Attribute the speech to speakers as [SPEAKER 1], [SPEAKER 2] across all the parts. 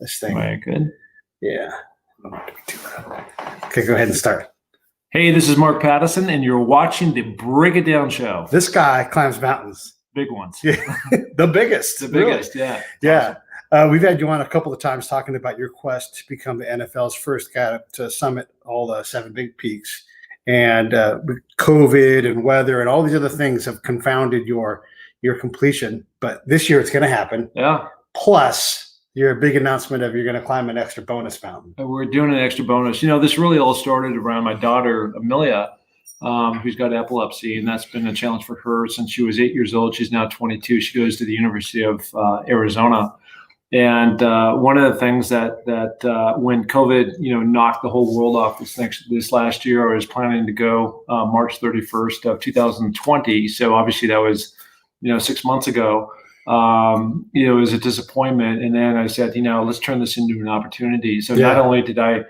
[SPEAKER 1] this thing.
[SPEAKER 2] Very good.
[SPEAKER 1] Yeah. I don't want it to be too loud. Okay, go ahead and start.
[SPEAKER 2] Hey, this is Mark Pattison, and you're watching the Break It Down show.
[SPEAKER 1] This guy climbs mountains.
[SPEAKER 2] Big ones.
[SPEAKER 1] Yeah. The biggest.
[SPEAKER 2] The biggest, really. Yeah.
[SPEAKER 1] Yeah. We've had you on a couple of times talking about your quest to become the NFL's first guy to summit all the 7 big peaks. And COVID and weather and all these other things have confounded your completion. But this year it's going to happen.
[SPEAKER 2] Yeah.
[SPEAKER 1] Plus, your big announcement of you're going to climb an extra bonus mountain.
[SPEAKER 2] We're doing an extra bonus. You know, this really all started around my daughter, Amelia, who's got epilepsy, and that's been a challenge for her since she was 8 years old. She's now 22. She goes to the University of Arizona. And one of the things that when COVID, knocked the whole world off this last year, I was planning to go March 31st of 2020. So obviously that was, 6 months ago. It was a disappointment. And then I said, let's turn this into an opportunity. So not only did I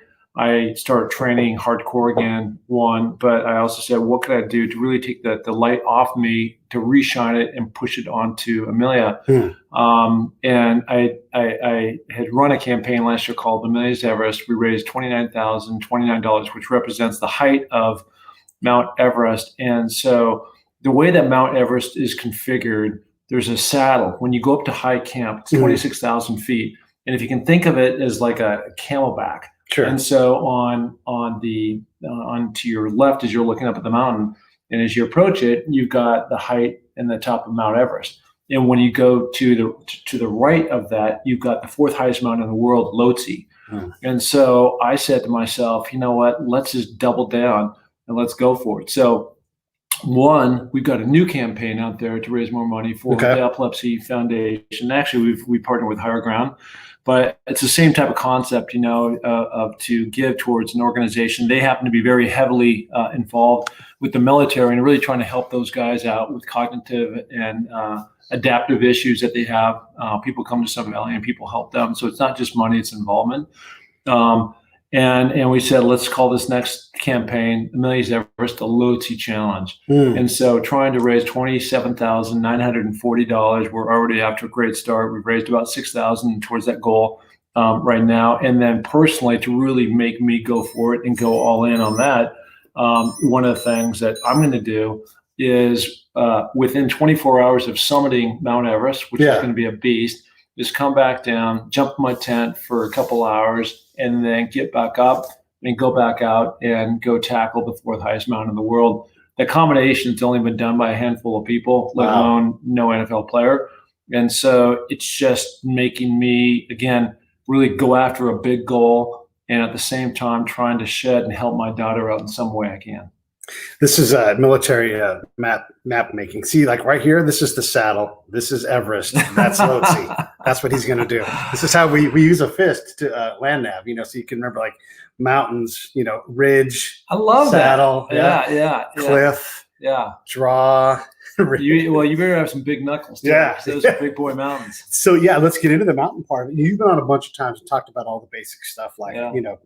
[SPEAKER 2] start training hardcore again, but I also said, what could I do to really take the light off me, to reshine it and push it onto Amelia? And I had run a campaign last year called Amelia's Everest. We raised $29,029, which represents the height of Mount Everest. And so the way that Mount Everest is configured, there's a saddle. When you go up to high camp, it's 26,000 feet. And if you can think of it as like a camelback.
[SPEAKER 1] Sure.
[SPEAKER 2] And so on to your left, as you're looking up at the mountain, and as you approach it, you've got the height and the top of Mount Everest. And when you go to the right of that, you've got the 4th highest mountain in the world, Lhotse. And so I said to myself, you know what? Let's just double down and let's go for it. So we've got a new campaign out there to raise more money for the Epilepsy Foundation. Actually, we partnered with Higher Ground. But it's the same type of concept, of to give towards an organization. They happen to be very heavily involved with the military and really trying to help those guys out with cognitive and adaptive issues that they have. People come to Sun Valley and people help them. So it's not just money, it's involvement. And we said, let's call this next campaign Amelia's Everest, the Lhotse Challenge. And so trying to raise $27,940. We're already after a great start. We've raised about $6,000 towards that goal right now. And then personally, to really make me go for it and go all in on that, one of the things that I'm going to do is within 24 hours of summiting Mount Everest, which is going to be a beast, is come back down, jump in my tent for a couple hours, and then get back up and go back out and go tackle the 4th highest mountain in the world. The combination's only been done by a handful of people, let alone no NFL player. And so it's just making me, again, really go after a big goal and at the same time trying to shed and help my daughter out in some way I can.
[SPEAKER 1] This is military map making. See, like right here, this is the saddle. This is Everest. That's Lhotse. That's what he's going to do. This is how we use a fist to land nav, so you can remember like mountains, ridge.
[SPEAKER 2] I love
[SPEAKER 1] saddle,
[SPEAKER 2] that. Yeah.
[SPEAKER 1] Cliff.
[SPEAKER 2] Yeah.
[SPEAKER 1] Draw.
[SPEAKER 2] You better have some big knuckles too.
[SPEAKER 1] Yeah.
[SPEAKER 2] Those are big boy mountains.
[SPEAKER 1] So let's get into the mountain part of it. You've been on a bunch of times and talked about all the basic stuff, like,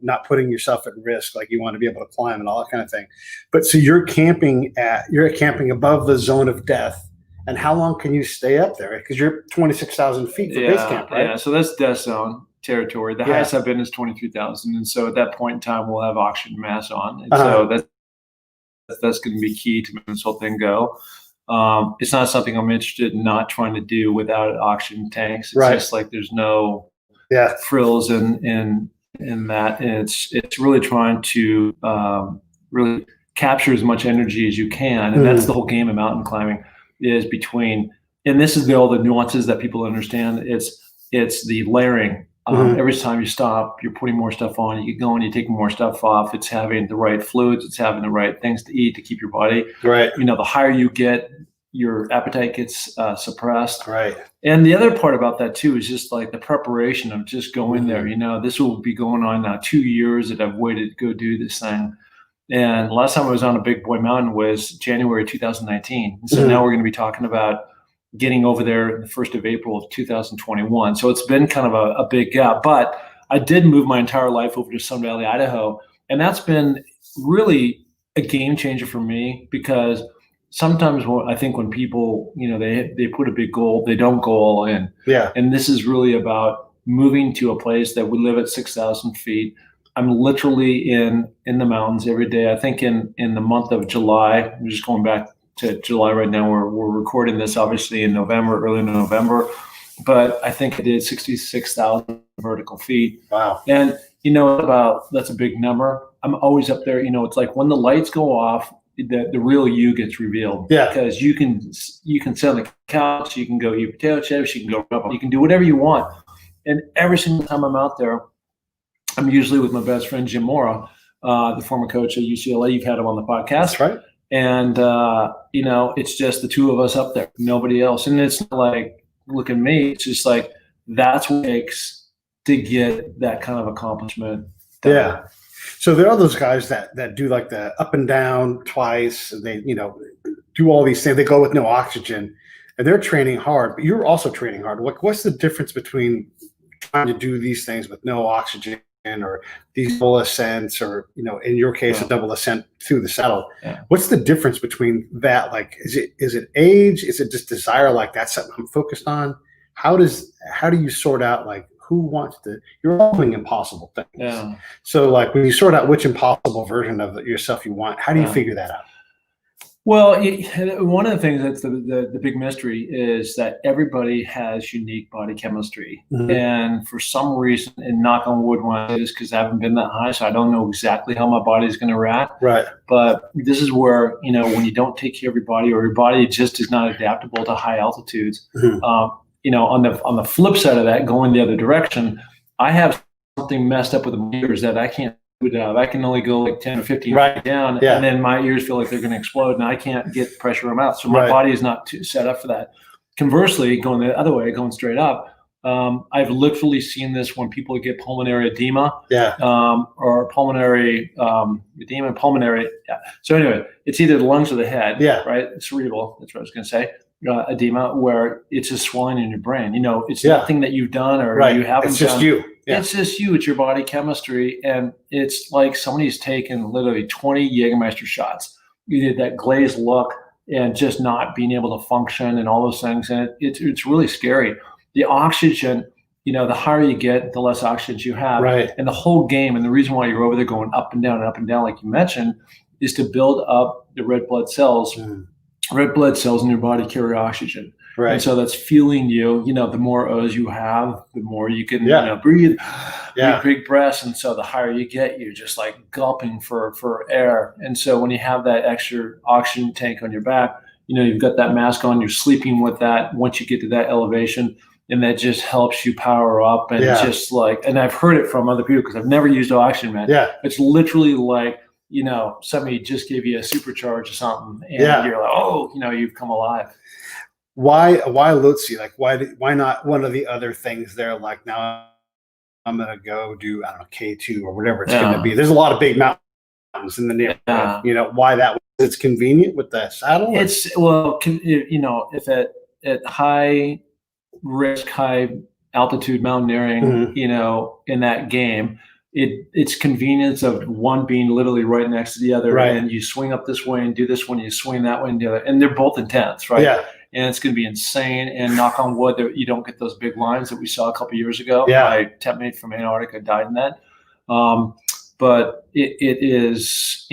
[SPEAKER 1] not putting yourself at risk, like you want to be able to climb and all that kind of thing. But so you're camping above the zone of death. And how long can you stay up there? Because you're 26,000 feet for base camp, right?
[SPEAKER 2] Yeah, so that's death zone territory. The highest I've been is 23,000. And so at that point in time, we'll have oxygen mask on. And so that's going to be key to make this whole thing go. It's not something I'm interested in not trying to do without oxygen tanks. It's just like there's no frills in that. And it's really trying to really capture as much energy as you can. And that's the whole game of mountain climbing is between, and this is all the nuances that people understand. It's the layering. Every time you stop, you're putting more stuff on. You get going, you're taking more stuff off. It's having the right fluids. It's having the right things to eat to keep your body.
[SPEAKER 1] Right.
[SPEAKER 2] The higher you get, your appetite gets suppressed.
[SPEAKER 1] Right.
[SPEAKER 2] And the other part about that too is just like the preparation of just going there. This will be going on now 2 years that I've waited to go do this thing. And last time I was on a big boy mountain was January 2019. So now we're going to be talking about getting over there the 1st of April of 2021. So it's been kind of a big gap, but I did move my entire life over to Sun Valley, Idaho. And that's been really a game changer for me because sometimes I think when people, they put a big goal, they don't go all in.
[SPEAKER 1] Yeah.
[SPEAKER 2] And this is really about moving to a place that we live at 6,000 feet. I'm literally in the mountains every day. I think in the month of July, I'm just going back to July right now. We're recording this obviously in November, early November, but I think I did 66,000 vertical feet.
[SPEAKER 1] Wow.
[SPEAKER 2] And that's a big number. I'm always up there. It's like when the lights go off, the real you gets revealed.
[SPEAKER 1] Yeah.
[SPEAKER 2] Because you can sit on the couch, you can go eat potato chips, you can go up, you can do whatever you want. And every single time I'm out there, I'm usually with my best friend Jim Mora, the former coach at UCLA. You've had him on the podcast.
[SPEAKER 1] That's right.
[SPEAKER 2] And it's just the two of us up there, nobody else. And it's not like, look at me. It's just like that's what it takes to get that kind of accomplishment done.
[SPEAKER 1] Yeah. So there are those guys that do like the up and down twice, and they do all these things. They go with no oxygen, and they're training hard. But you're also training hard. What's the difference between trying to do these things with no oxygen or these full ascents, or in your case, a double ascent through the saddle?
[SPEAKER 2] Yeah.
[SPEAKER 1] What's the difference between that? Like, is it age? Is it just desire? Like, that's something I'm focused on. How do you sort out, like, who wants to? You're all doing impossible things.
[SPEAKER 2] Yeah.
[SPEAKER 1] So, like, when you sort out which impossible version of yourself you want, how do you figure that out?
[SPEAKER 2] Well, one of the things that's the big mystery is that everybody has unique body chemistry.
[SPEAKER 1] Mm-hmm.
[SPEAKER 2] And for some reason, and knock on wood when I say this, because I haven't been that high, so I don't know exactly how my body is going to react.
[SPEAKER 1] Right.
[SPEAKER 2] But this is where, when you don't take care of your body, or your body just is not adaptable to high altitudes. Mm-hmm. On the flip side of that, going the other direction, I have something messed up with the ears that I can't. I can only go like 10 or 15 feet down, and then my ears feel like they're going to explode, and I can't get pressure in my mouth. So my body is not set up for that. Conversely, going the other way, going straight up, I've literally seen this when people get pulmonary edema, or pulmonary edema, pulmonary. Yeah. So anyway, it's either the lungs or the head, right? Cerebral. That's what I was going to say. Edema, where it's just swelling in your brain. It's nothing that you've done or you haven't done.
[SPEAKER 1] It's just you. Yeah.
[SPEAKER 2] It's just you. It's your body chemistry. And it's like somebody's taken literally 20 Jägermeister shots. You did that glazed look and just not being able to function and all those things. And it's really scary. The oxygen, the higher you get, the less oxygen you have.
[SPEAKER 1] Right.
[SPEAKER 2] And the whole game, and the reason why you're over there going up and down, like you mentioned, is to build up the red blood cells. Mm. Red blood cells in your body carry oxygen. Right. And so that's fueling you. The more O's you have, the more you can breathe big breaths. And so the higher you get, you're just like gulping for air. And so when you have that extra oxygen tank on your back, you've got that mask on, you're sleeping with that once you get to that elevation. And that just helps you power up. And just like, and I've heard it from other people because I've never used oxygen, man. Yeah. It's literally like, somebody just gave you a supercharge or something, and you're like, oh, you've come alive.
[SPEAKER 1] Why Lhotse? Like, why not one of the other things there? Like, now I'm going to go do, I don't know, K2 or whatever it's going to be. There's a lot of big mountains in the neighborhood. Why that? It's convenient with the saddle?
[SPEAKER 2] It's, if at high risk, high altitude mountaineering, in that game, it's convenience of one being literally right next to the other, and you swing up this way and do this one, you swing that way and the other, and they're both intense, right? Yeah. And it's going to be insane. And knock on wood, that you don't get those big lines that we saw a couple of years ago. Yeah. My tempmate from Antarctica died in that. But it is,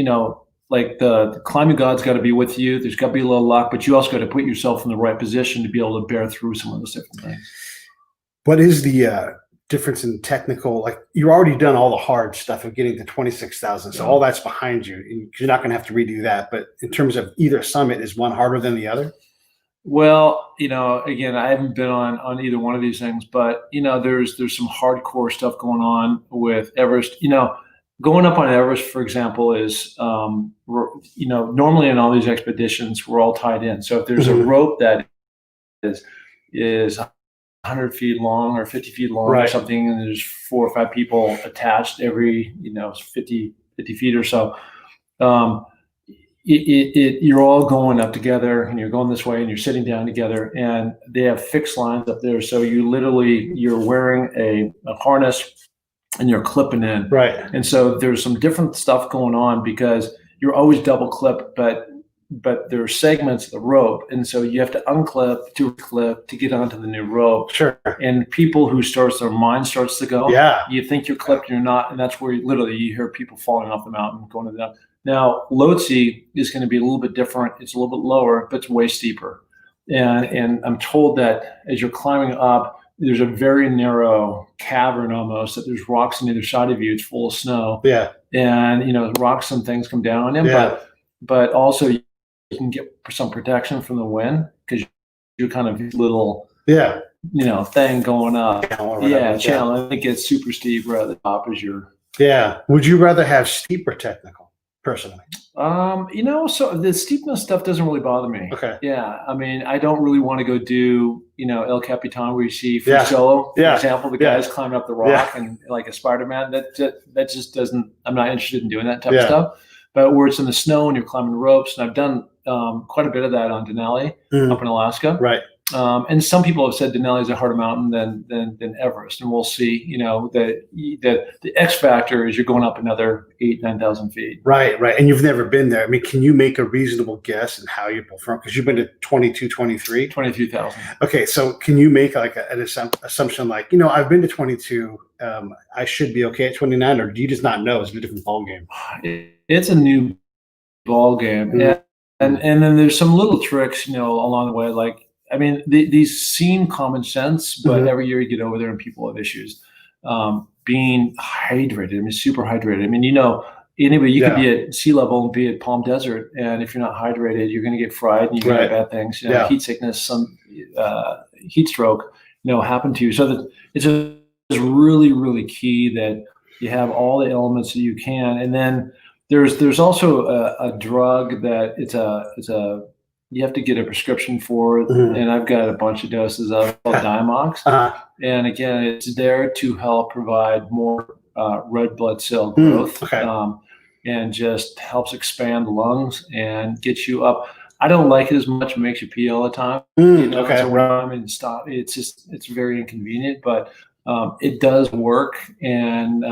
[SPEAKER 2] like the climbing god's got to be with you. There's got to be a little luck, but you also got to put yourself in the right position to be able to bear through some of those different things.
[SPEAKER 1] What is the difference in technical? Like, you've already done all the hard stuff of getting to 26,000, so all that's behind you. You're not going to have to redo that. But in terms of either summit, is one harder than the other?
[SPEAKER 2] Well, again, I haven't been on either one of these things, but there's some hardcore stuff going on with Everest. Going up on Everest, for example, is normally in all these expeditions we're all tied in. So if there's a rope that is 100 feet long or 50 feet long or something, and there's 4 or 5 people attached every 50 feet or so, you're all going up together, and you're going this way, and you're sitting down together, and they have fixed lines up there. So you're wearing a harness, and you're clipping in. Right. And so there's some different stuff going on because you're always double clipped, but but there are segments of the rope, and so you have to unclip to clip to get onto the new rope.
[SPEAKER 1] Sure.
[SPEAKER 2] And people who their mind starts to go.
[SPEAKER 1] Yeah.
[SPEAKER 2] You think you're clipped, and you're not, and that's where you hear people falling off the mountain, going to the mountain. Now, Lhotse is going to be a little bit different. It's a little bit lower, but it's way steeper. And I'm told that as you're climbing up, there's a very narrow cavern almost, that there's rocks on either side of you. It's full of snow.
[SPEAKER 1] Yeah.
[SPEAKER 2] And, rocks and things come down on them.
[SPEAKER 1] Yeah.
[SPEAKER 2] But also you can get some protection from the wind, because you're kind of little, thing going up. Channel. I think it's super steep right at the top as you're.
[SPEAKER 1] Yeah. Would you rather have steep or technical, personally?
[SPEAKER 2] So the steepness stuff doesn't really bother me.
[SPEAKER 1] Okay.
[SPEAKER 2] Yeah. I mean, I don't really want to go do, El Capitan, where you see free solo, for example, the guys climbing up the rock and like a Spider-Man. That just doesn't, I'm not interested in doing that type of stuff. But where it's in the snow and you're climbing ropes, and I've done quite a bit of that on Denali up in Alaska.
[SPEAKER 1] Right.
[SPEAKER 2] And some people have said Denali is a harder mountain than Everest, and we'll see. The X factor is you're going up another 9,000 feet.
[SPEAKER 1] Right, and you've never been there. I mean, can you make a reasonable guess in how you perform? Because you've been to 22,000. Okay, so can you make like an assumption like, I've been to 22, I should be okay at 29, or do you just not know? It's a different ball game.
[SPEAKER 2] It's a new ball game, and then there's some little tricks, along the way, like. I mean, these seem common sense, but every year you get over there and people have issues. Being hydrated, super hydrated. I mean, anybody, you could be at sea level and be at Palm Desert, and if you're not hydrated, you're going to get fried and you're going to get bad things. Heat sickness, some heat stroke, happen to you. So it's really, really key that you have all the elements that you can. And then there's also a drug that it's a you have to get a prescription for, and I've got a bunch of doses of it called Diamox. And again, it's there to help provide more red blood cell growth, and just helps expand the lungs and get you up. I don't like it as much. It makes you pee all the time. Stop. It's very inconvenient, but it does work. And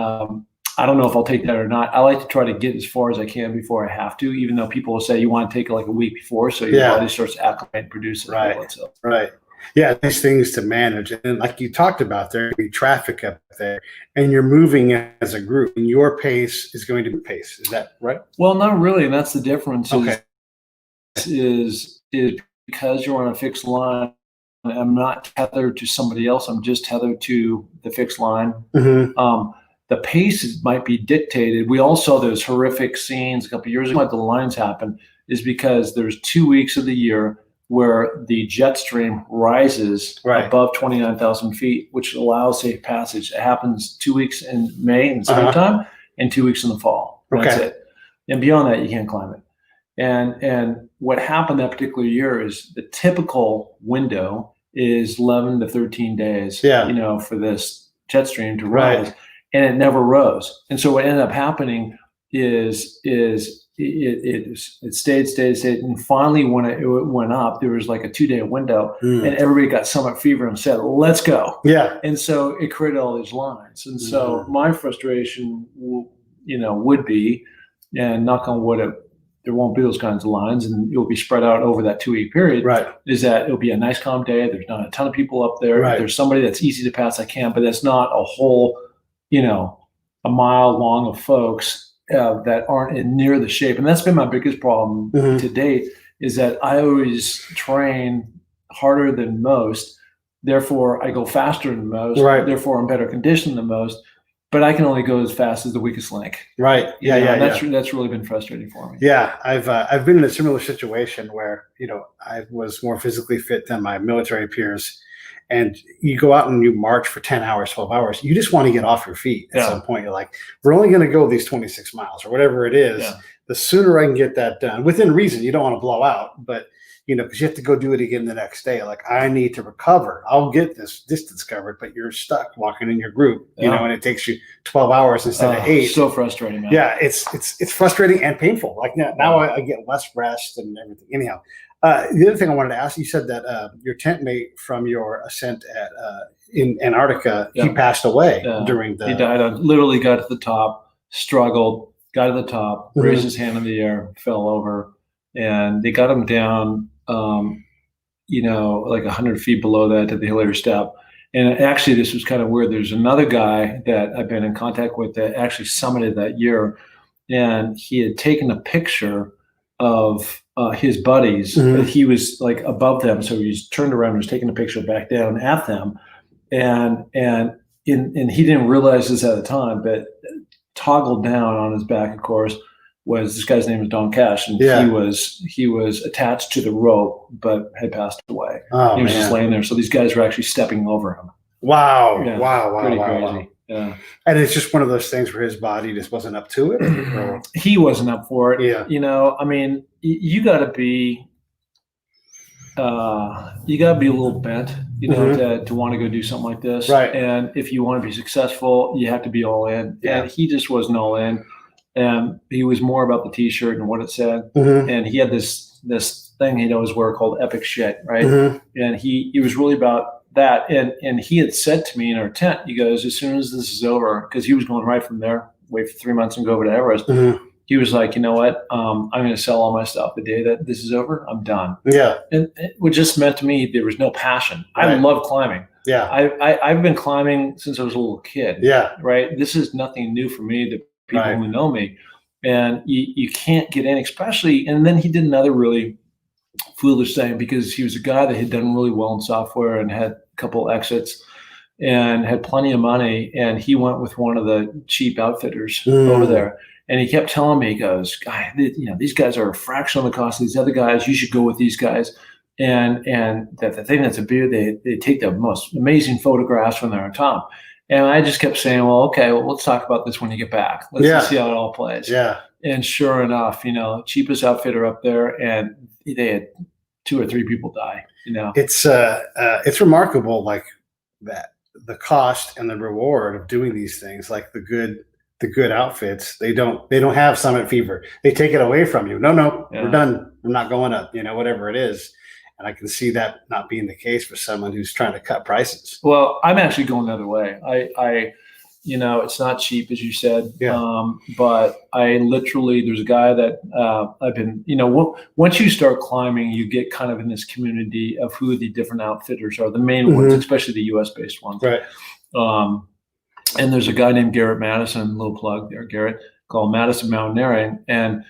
[SPEAKER 2] I don't know if I'll take that or not. I like to try to get as far as I can before I have to, even though people will say you want to take it like a week before, so your body starts to acclimate and produce it.
[SPEAKER 1] Right. Yeah, these things to manage. And like you talked about, there will be traffic up there, and you're moving as a group, and your pace is going to be pace. Is that right?
[SPEAKER 2] Well, not really, and that's the difference. Is because you're on a fixed line. I'm not tethered to somebody else. I'm just tethered to the fixed line. The pace might be dictated. We all saw those horrific scenes a couple of years ago. Why the lines happen is because there's 2 weeks of the year where the jet stream rises above 29,000 feet, which allows safe passage. It happens 2 weeks in May in the springtime and 2 weeks in the fall. That's it. And beyond that, you can't climb it. And what happened that particular year is the typical window is 11 to 13 days, for this jet stream to rise. And it never rose. And so what ended up happening is it stayed. And finally, when it went up, there was like a 2-day window, and everybody got summit fever and said, let's go. Yeah. And so it created all these lines. And so my frustration, would be, and knock on wood, there won't be those kinds of lines, and it will be spread out over that 2-week period. Is that it'll be a nice calm day. There's not a ton of people up there. If there's somebody that's easy to pass, I can, but that's not a whole, a mile long of folks that aren't in near the shape. And that's been my biggest problem to date, is that I always train harder than most. Therefore, I go faster than most. Therefore, I'm better conditioned than most. But I can only go as fast as the weakest link. That's really been frustrating for me. Yeah, I've been in a similar situation where I was more physically fit than my military peers, and you go out and you march for 10 hours, 12 hours. You just want to get off your feet at some point. You're like, we're only going to go these 26 miles or whatever it is. The sooner I can get that done, within reason. You don't want to blow out, but because you have to go do it again the next day. Like, I need to recover. I'll get this distance covered, but you're stuck walking in your group, and it takes you 12 hours instead of 8. So frustrating, man. Yeah, it's frustrating and painful. Like now I get less rest and everything. Anyhow, the other thing I wanted to ask, you said that your tent mate from your ascent in Antarctica, he passed away during the. He died. I literally got to the top, struggled, got to the top, raised his hand in the air, fell over. and they got him down, like 100 feet below that to the Hillier Step. And actually, this was kind of weird. There's another guy that I've been in contact with that actually summited that year, and he had taken a picture of his buddies.
[SPEAKER 1] Mhm.
[SPEAKER 2] He was like above them, so he was turned around and was taking a picture back down at them, and he didn't realize this at the time, but toggled down on his back, of course, was this guy's name was Don Cash, and
[SPEAKER 1] Yeah.
[SPEAKER 2] he was attached to the rope but had passed away.
[SPEAKER 1] Oh,
[SPEAKER 2] He was
[SPEAKER 1] man.
[SPEAKER 2] just laying there, so these guys were actually stepping over him.
[SPEAKER 1] Wow.
[SPEAKER 2] Yeah,
[SPEAKER 1] Wow.
[SPEAKER 2] pretty
[SPEAKER 1] Wow.
[SPEAKER 2] crazy.
[SPEAKER 1] Wow.
[SPEAKER 2] Yeah,
[SPEAKER 1] And it's just one of those things where his body just wasn't up to it. Or-
[SPEAKER 2] he wasn't up for it.
[SPEAKER 1] Yeah.
[SPEAKER 2] I mean, you got to be, a little bent, to want to go do something like this.
[SPEAKER 1] Right.
[SPEAKER 2] And if you want to be successful, you have to be all in.
[SPEAKER 1] Yeah.
[SPEAKER 2] And he just wasn't all in. And he was more about the T-shirt and what it said.
[SPEAKER 1] Mhm.
[SPEAKER 2] And he had this thing he'd always wear called Epic Shit, right?
[SPEAKER 1] Mhm.
[SPEAKER 2] And he was really about that. And he had said to me in our tent, he goes, as soon as this is over, because he was going right from there, wait for 3 months and go over to Everest.
[SPEAKER 1] Mhm.
[SPEAKER 2] He was like, you know what? I'm going to sell all my stuff. The day that this is over, I'm done.
[SPEAKER 1] Yeah.
[SPEAKER 2] And it just meant to me there was no passion. I
[SPEAKER 1] Right.
[SPEAKER 2] love climbing.
[SPEAKER 1] Yeah.
[SPEAKER 2] I've been climbing since I was a little kid.
[SPEAKER 1] Yeah.
[SPEAKER 2] Right. This is nothing new for me. The people
[SPEAKER 1] Right.
[SPEAKER 2] who know me, and you can't get in, especially. And then he did another really foolish thing, because he was a guy that had done really well in software and had a couple exits and had plenty of money. And he went with one of the cheap outfitters over there. And he kept telling me, he goes, "Guy, these guys are a fraction of the cost of these other guys. You should go with these guys." And that the thing that's a beer, they take the most amazing photographs when they're on top. And I just kept saying, well, okay, well, let's talk about this when you get back. Let's
[SPEAKER 1] Yeah.
[SPEAKER 2] just see how it all plays.
[SPEAKER 1] Yeah.
[SPEAKER 2] And sure enough, cheapest outfitter up there, and they had 2 or 3 people die.
[SPEAKER 1] It's remarkable, like that the cost and the reward of doing these things, like the good outfits, they don't have summit fever. They take it away from you. No,
[SPEAKER 2] Yeah.
[SPEAKER 1] we're done. We're not going up, whatever it is. And I can see that not being the case for someone who's trying to cut prices.
[SPEAKER 2] Well, I'm actually going the other way. I it's not cheap, as you said.
[SPEAKER 1] Yeah.
[SPEAKER 2] But I literally, there's a guy that I've been, once you start climbing, you get kind of in this community of who the different outfitters are, the main ones, especially the US based ones.
[SPEAKER 1] Right.
[SPEAKER 2] And there's a guy named Garrett Madison, little plug there, Garrett, called Madison Mountaineering. And,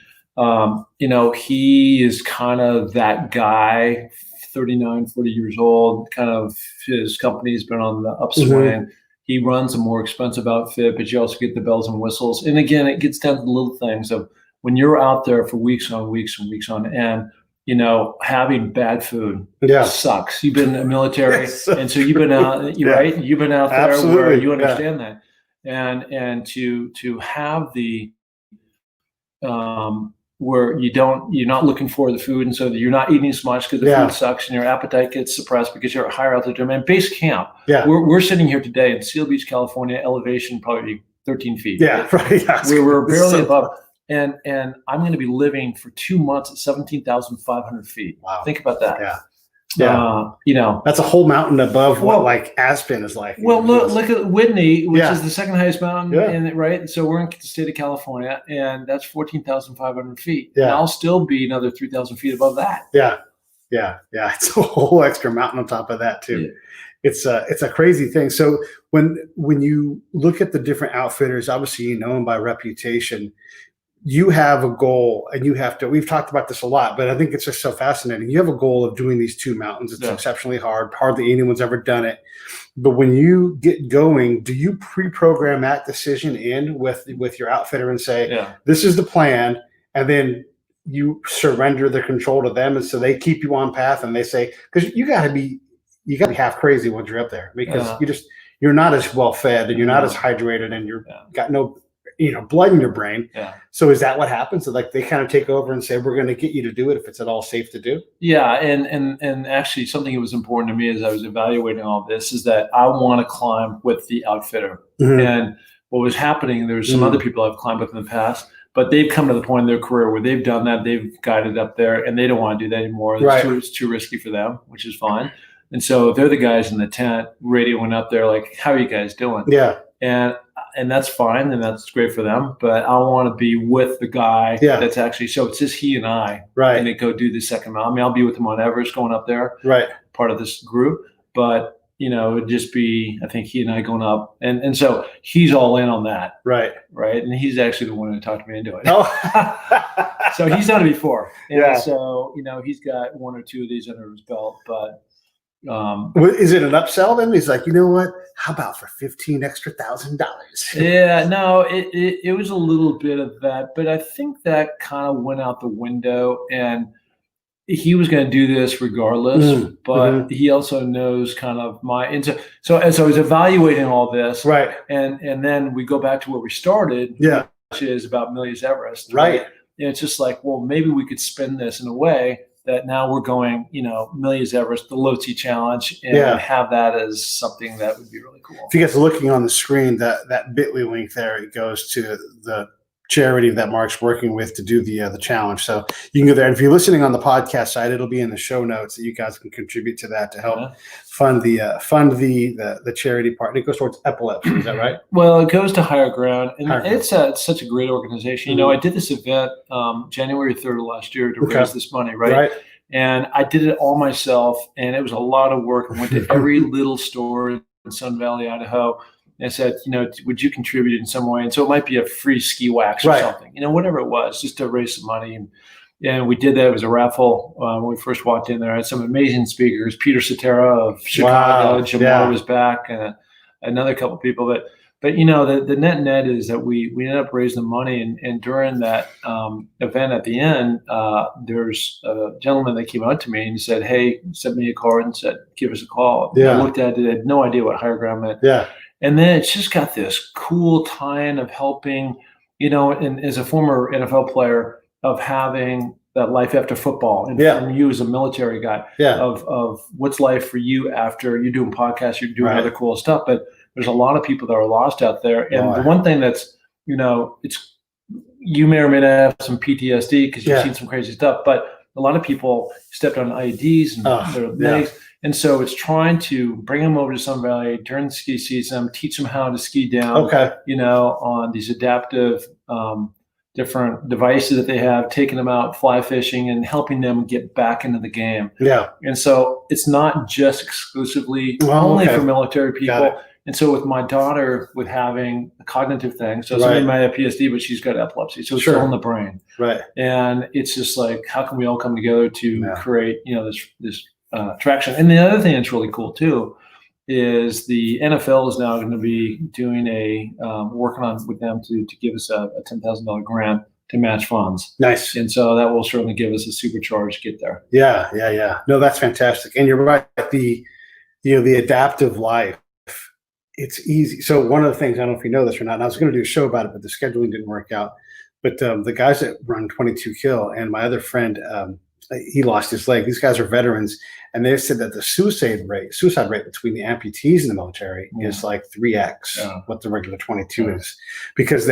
[SPEAKER 2] he is kind of that guy, 39, 40 years old, kind of his company's been on the upswing. He runs a more expensive outfit, but you also get the bells and whistles. And again, it gets down to the little things of when you're out there for weeks on weeks and weeks on end, having bad food sucks. You've been in the military, and so you've been out, right? You've been out there where you understand that. And to have the where you're not looking for the food, and so you're not eating as much because the food sucks, and your appetite gets suppressed because you're at higher altitude. Man, base camp. Yeah, we're sitting here today in Seal Beach, California, elevation probably 13 feet.
[SPEAKER 1] Yeah, right.
[SPEAKER 2] We're barely above. And I'm going to be living for 2 months at 17,500 feet.
[SPEAKER 1] Wow.
[SPEAKER 2] Think about that.
[SPEAKER 1] Yeah. That's a whole mountain above what like Aspen is like.
[SPEAKER 2] Well, look at Whitney, which is the second highest mountain, right? So we're in the state of California, and that's 14,500 feet. Yeah. And I'll still be another 3,000 feet above that.
[SPEAKER 1] Yeah. It's a whole extra mountain on top of that too. Yeah. It's a crazy thing. So when you look at the different outfitters, obviously you know them by reputation. You have a goal, and we've talked about this a lot, but I think it's just so fascinating. You have a goal of doing these 2 mountains. It's exceptionally hard. Hardly anyone's ever done it. But when you get going, do you pre-program that decision in with your outfitter and say, this is the plan, and then you surrender the control to them, and so they keep you on path, and they say, because you got to be half crazy once you're up there, because you're not as well fed, and you're not as hydrated, and you're got no blood in your brain. Yeah. So is that what happens? So like they kind of take over and say, we're going to get you to do it if it's at all safe to do? Yeah. And actually something that was important to me as I was evaluating all this is that I want to climb with the outfitter. And what was happening, there's some other people I've climbed with in the past, but they've come to the point in their career where they've done that. They've guided up there, and they don't want to do that anymore. It's too risky for them, which is fine. And so they're the guys in the tent radioing up there, like, how are you guys doing? Yeah.
[SPEAKER 2] and that's fine, and that's great for them. But I want to be with the guy that's actually, so it's just he and I, and they go do the second mountain. I mean, I'll be with him on Everest going up there, part of this group. But it'd just be, I think he and I going up, and so he's all in on that, right, and he's actually the one who talked me into it. So he's done it before, and so he's got one or two of these under his belt, but.
[SPEAKER 1] Is it an upsell then? He's like, you know what? How about for $15,000 extra?
[SPEAKER 2] Yeah, no, it was a little bit of that, but I think that kind of went out the window, and he was going to do this regardless, but he also knows kind of and so as I was evaluating all this, and then we go back to where we started, which is about Millions Everest, right? And it's just like, well, maybe we could spin this in a way that now we're going, Millions Everest, the Lhotse Challenge, and have that as something that would be really cool.
[SPEAKER 1] If you guys are looking on the screen, that bit.ly link there, it goes to the charity that Mark's working with to do the challenge. So you can go there. And if you're listening on the podcast side, it'll be in the show notes that you guys can contribute to that to help fund the charity part. And it goes towards epilepsy. Is that right?
[SPEAKER 2] Well, it goes to Higher Ground, and it's such a great organization. I did this event January 3rd of last year to raise this money, right? And I did it all myself, and it was a lot of work. I went to every little store in Sun Valley, Idaho. And I said, would you contribute in some way? And so it might be a free ski wax or something, whatever it was, just to raise some money. And we did that. It was a raffle when we first walked in there. I had some amazing speakers. Peter Cetera of Chicago, Jamar was back, and another couple of people. But the net is that we ended up raising the money. And during that event at the end, there's a gentleman that came out to me and he said, hey, sent me a card and said, give us a call. I looked at it, I had no idea what Higher Ground meant. And then it's just got this cool tie-in of helping, and as a former NFL player, of having that life after football, and from you as a military guy, of what's life for you after you're doing podcasts, you're doing other cool stuff. But there's a lot of people that are lost out there. And the one thing that's, it's, you may or may not have some PTSD because you've seen some crazy stuff, but a lot of people stepped on IEDs and their legs. And so it's trying to bring them over to Sun Valley during the ski season, teach them how to ski down, on these adaptive different devices that they have, taking them out fly fishing and helping them get back into the game. And so it's not just exclusively only for military people. And so with my daughter, with having a cognitive thing, so somebody might have PTSD, but she's got epilepsy, so it's still in the brain. And it's just like, how can we all come together to create, this traction? And the other thing that's really cool too is the NFL is now going to be doing working on with them to give us a $10,000 grant to match funds. Nice. And so that will certainly give us a supercharge to get there.
[SPEAKER 1] Yeah. No, that's fantastic. And you're right. The adaptive life, it's easy. So one of the things, I don't know if you know this or not, and I was going to do a show about it, but the scheduling didn't work out. But the guys that run 22 Kill and my other friend, he lost his leg. These guys are veterans, and they said that the suicide rate between the amputees in the military is like 3x what the regular 22 is, because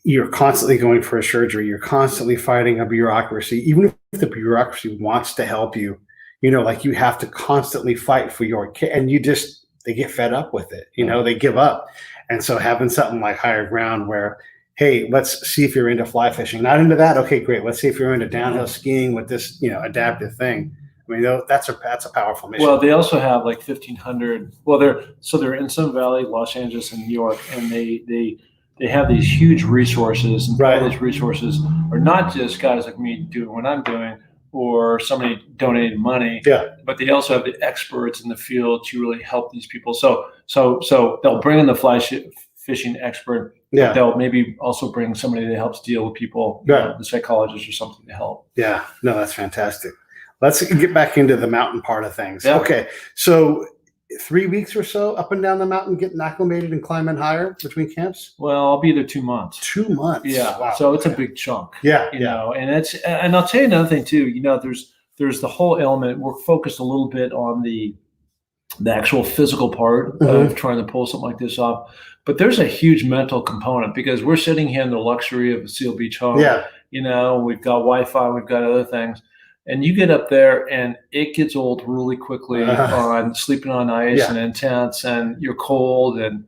[SPEAKER 1] you're constantly going for a surgery. You're constantly fighting a bureaucracy, even if the bureaucracy wants to help you. Like you have to constantly fight for your kid, and they get fed up with it. They give up. And so having something like Higher Ground where, hey, let's see if you're into fly fishing. Not into that? Okay, great. Let's see if you're into downhill skiing with this, adaptive thing. I mean, that's a powerful mission.
[SPEAKER 2] Well, they also have like 1,500. Well, they're in Sun Valley, Los Angeles, and New York, and they have these huge resources. And all those resources are not just guys like me doing what I'm doing, or somebody donating money, but they also have the experts in the field to really help these people. So they'll bring in the fly fishing expert. They'll maybe also bring somebody that helps deal with people, the psychologist or something to help.
[SPEAKER 1] Yeah, no, that's fantastic. Let's get back into the mountain part of things. Okay, so 3 weeks or so up and down the mountain, getting acclimated and climbing higher between camps?
[SPEAKER 2] Well, I'll be there 2 months.
[SPEAKER 1] 2 months.
[SPEAKER 2] Yeah. Wow. So it's a big chunk.
[SPEAKER 1] Yeah.
[SPEAKER 2] And I'll tell you another thing too. There's the whole element. We're focused a little bit on the actual physical part of trying to pull something like this off. But there's a huge mental component, because we're sitting here in the luxury of a Seal Beach home. We've got Wi-Fi, we've got other things. And you get up there and it gets old really quickly on sleeping on ice and in tents, and you're cold and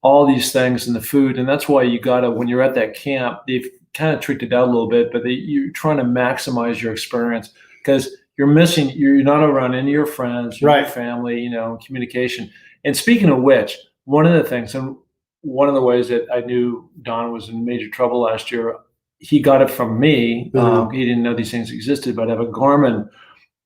[SPEAKER 2] all these things and the food. And that's why you gotta, when you're at that camp, they've kind of tricked it out a little bit, but you're trying to maximize your experience because you're not around any of your friends, your family, communication. And speaking of which, one of the things, and one of the ways that I knew Don was in major trouble last year, he got it from me. He didn't know these things existed, but I have a Garmin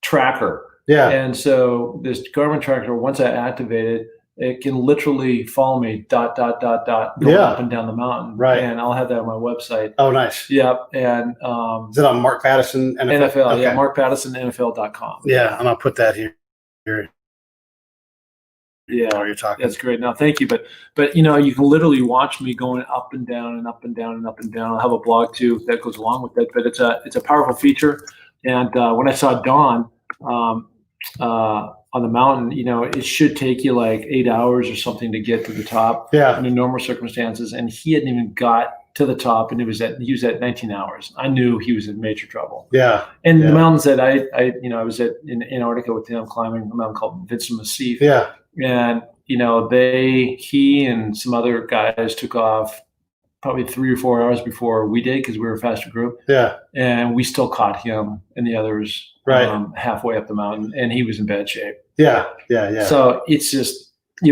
[SPEAKER 2] tracker.
[SPEAKER 1] Yeah.
[SPEAKER 2] And so this Garmin tracker, once I activate it, it can literally follow me going up and down the mountain.
[SPEAKER 1] Right.
[SPEAKER 2] And I'll have that on my website.
[SPEAKER 1] Oh, nice.
[SPEAKER 2] Yep. And
[SPEAKER 1] is it on Mark Pattison NFL?
[SPEAKER 2] Okay. Yeah, Mark Pattison NFL.com.
[SPEAKER 1] Yeah, and I'll put that here.
[SPEAKER 2] Yeah,
[SPEAKER 1] while you're talking.
[SPEAKER 2] That's great. Now, thank you. But you can literally watch me going up and down and up and down and up and down. I'll have a blog too that goes along with it. But it's a powerful feature. And when I saw Don on the mountain, it should take you like 8 hours or something to get to the top.
[SPEAKER 1] Yeah.
[SPEAKER 2] Under normal circumstances, and he hadn't even got to the top, and he was at 19 hours. I knew he was in major trouble.
[SPEAKER 1] Yeah.
[SPEAKER 2] And the mountains that I was in Antarctica with him climbing a mountain called Vincent Massif.
[SPEAKER 1] Yeah.
[SPEAKER 2] And he and some other guys took off probably 3 or 4 hours before we did because we were a faster group.
[SPEAKER 1] Yeah.
[SPEAKER 2] And we still caught him and the others halfway up the mountain, and he was in bad shape.
[SPEAKER 1] Yeah. Yeah. Yeah.
[SPEAKER 2] So it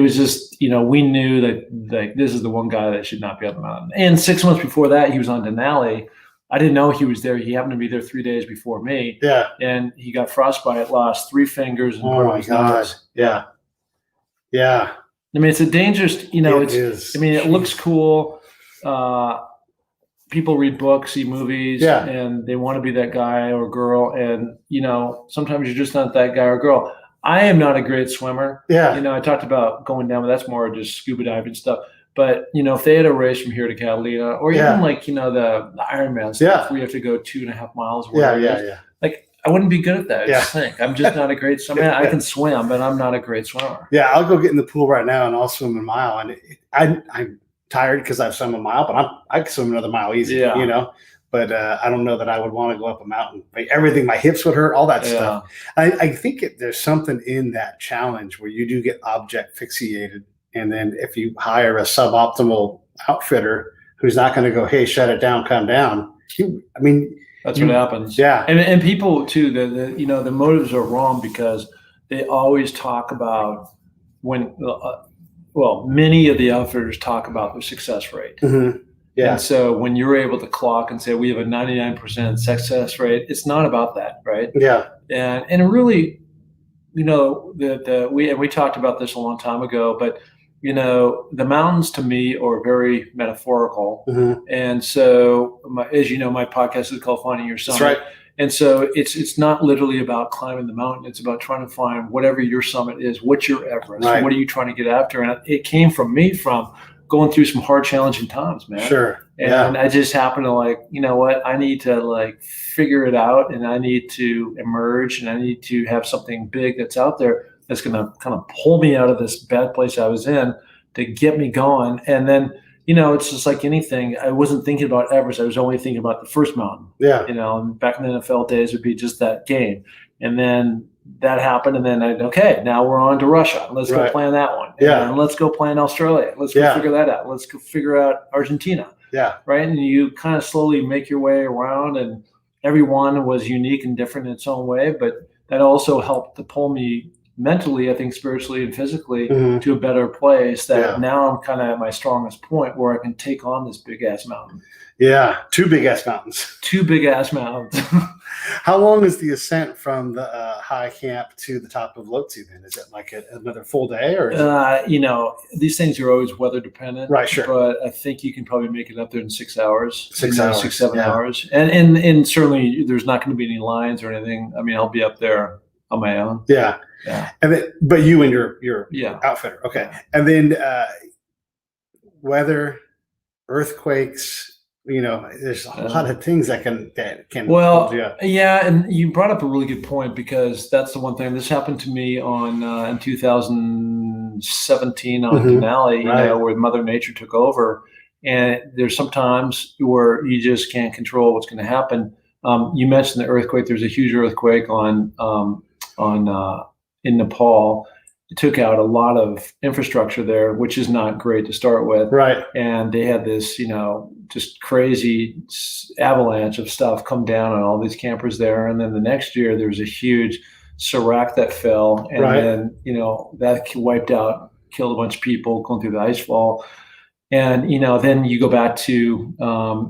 [SPEAKER 2] was just, we knew that this is the one guy that should not be on the mountain. And 6 months before that, he was on Denali. I didn't know he was there. He happened to be there 3 days before me.
[SPEAKER 1] Yeah.
[SPEAKER 2] And he got frostbite, lost 3 fingers. And
[SPEAKER 1] oh my God. Yeah. Yeah.
[SPEAKER 2] I mean, it's a dangerous,
[SPEAKER 1] it is.
[SPEAKER 2] I mean, it looks cool. People read books, see movies, and they want to be that guy or girl. And, sometimes you're just not that guy or girl. I am not a great swimmer.
[SPEAKER 1] Yeah.
[SPEAKER 2] I talked about going down, but that's more just scuba diving stuff. But, if they had a race from here to Catalina, or even like, the Ironman stuff where you have to go 2.5 miles.
[SPEAKER 1] Yeah.
[SPEAKER 2] Like, I wouldn't be good at that. I just think I'm just not a great swimmer. I can swim, but I'm not a great swimmer.
[SPEAKER 1] Yeah. I'll go get in the pool right now and I'll swim a mile. And I'm tired because I've swum a mile, but I can swim another mile easy, but I don't know that I would want to go up a mountain. Like everything, my hips would hurt, all that stuff. I think there's something in that challenge where you do get object fixated. And then if you hire a suboptimal outfitter who's not going to go, hey, shut it down, calm down.
[SPEAKER 2] That's what happens.
[SPEAKER 1] Yeah.
[SPEAKER 2] And people too, the motives are wrong because they always talk about when, many of the outfitters talk about their success rate.
[SPEAKER 1] Mm-hmm. Yeah.
[SPEAKER 2] And so when you're able to clock and say we have a 99% success rate, it's not about that, right?
[SPEAKER 1] Yeah.
[SPEAKER 2] And really, we talked about this a long time ago, but the mountains to me are very metaphorical.
[SPEAKER 1] Mm-hmm.
[SPEAKER 2] And so, as you know, my podcast is called Finding Your Summit.
[SPEAKER 1] That's right.
[SPEAKER 2] And so it's not literally about climbing the mountain. It's about trying to find whatever your summit is. What's your Everest?
[SPEAKER 1] Right.
[SPEAKER 2] What are you trying to get after? And it came from me from going through some hard, challenging times, man.
[SPEAKER 1] Sure.
[SPEAKER 2] And I just happened to I need to figure it out, and I need to emerge, and I need to have something big that's out there that's going to kind of pull me out of this bad place I was in to get me going. And then, it's just like anything. I wasn't thinking about Everest. I was only thinking about the first mountain.
[SPEAKER 1] Yeah.
[SPEAKER 2] And back in the NFL days, it would be just that game. And then that happened. And then now we're on to Russia. Let's go plan that one.
[SPEAKER 1] Yeah.
[SPEAKER 2] And let's go plan Australia. Let's go figure that out. Let's go figure out Argentina.
[SPEAKER 1] Yeah.
[SPEAKER 2] Right. And you kind of slowly make your way around, and everyone was unique and different in its own way. But that also helped to pull me mentally, I think spiritually and physically to a better place that now I'm kind of at my strongest point where I can take on this big ass mountain.
[SPEAKER 1] Yeah. 2 big ass mountains.
[SPEAKER 2] 2 big ass mountains.
[SPEAKER 1] How long is the ascent from the high camp to the top of Lhotse then? Is it like another full day or?
[SPEAKER 2] These things are always weather dependent.
[SPEAKER 1] Right. Sure.
[SPEAKER 2] But I think you can probably make it up there in 6 hours.
[SPEAKER 1] 6 hours.
[SPEAKER 2] 6, 7 hours. And certainly there's not going to be any lines or anything. I mean, I'll be up there on my own.
[SPEAKER 1] Yeah.
[SPEAKER 2] Yeah.
[SPEAKER 1] And then, but you and your outfitter. Okay. And then weather, earthquakes, there's a lot of things that can hold you up.
[SPEAKER 2] Yeah. And you brought up a really good point, because that's the one thing. This happened to me in 2017 on Denali, where Mother Nature took over. And there's sometimes where you just can't control what's going to happen. You mentioned the earthquake. There's a huge earthquake in Nepal, took out a lot of infrastructure there, which is not great to start with.
[SPEAKER 1] Right.
[SPEAKER 2] And they had this, just crazy avalanche of stuff come down on all these campers there. And then the next year there was a huge serac that fell, and then, that wiped out, killed a bunch of people going through the ice fall. And, then you go back to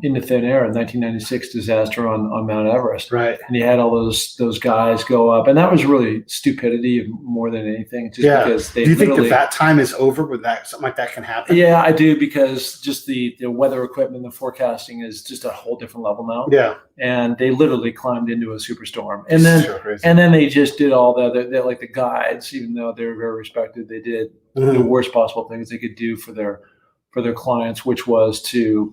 [SPEAKER 2] into thin air, 1996 disaster on Mount Everest.
[SPEAKER 1] Right.
[SPEAKER 2] And you had all those guys go up. And that was really stupidity more than anything. Just because they
[SPEAKER 1] Do you think that time is over with that? Something like that can happen?
[SPEAKER 2] Yeah, I do, because just the weather equipment, the forecasting is just a whole different level now.
[SPEAKER 1] Yeah.
[SPEAKER 2] And they literally climbed into a superstorm. And then they just did all like the guides, even though they were very respected, they did the worst possible things they could do for their clients, which was to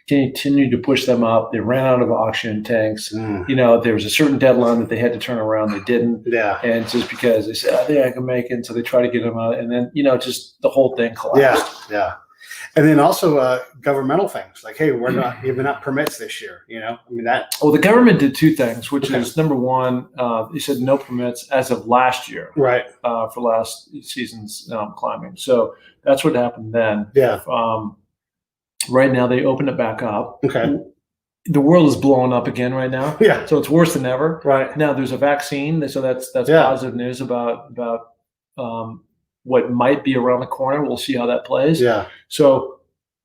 [SPEAKER 2] continue to push them up. They ran out of oxygen tanks. There was a certain deadline that they had to turn around. They didn't. Yeah. And just because they said, I think I can make it. So they try to get them out. And then, just the whole thing collapsed.
[SPEAKER 1] Yeah. Yeah. And then also governmental things like, hey, we're not giving up permits this year. Well,
[SPEAKER 2] the government did two things, which is number one, they said no permits as of last year,
[SPEAKER 1] right?
[SPEAKER 2] For last season's climbing. So that's what happened then.
[SPEAKER 1] Yeah.
[SPEAKER 2] Right now they opened it back up.
[SPEAKER 1] Okay.
[SPEAKER 2] The world is blowing up again right now.
[SPEAKER 1] Yeah.
[SPEAKER 2] So it's worse than ever.
[SPEAKER 1] Right.
[SPEAKER 2] Now there's a vaccine, so that's positive news about what might be around the corner. We'll see how that plays.
[SPEAKER 1] Yeah.
[SPEAKER 2] So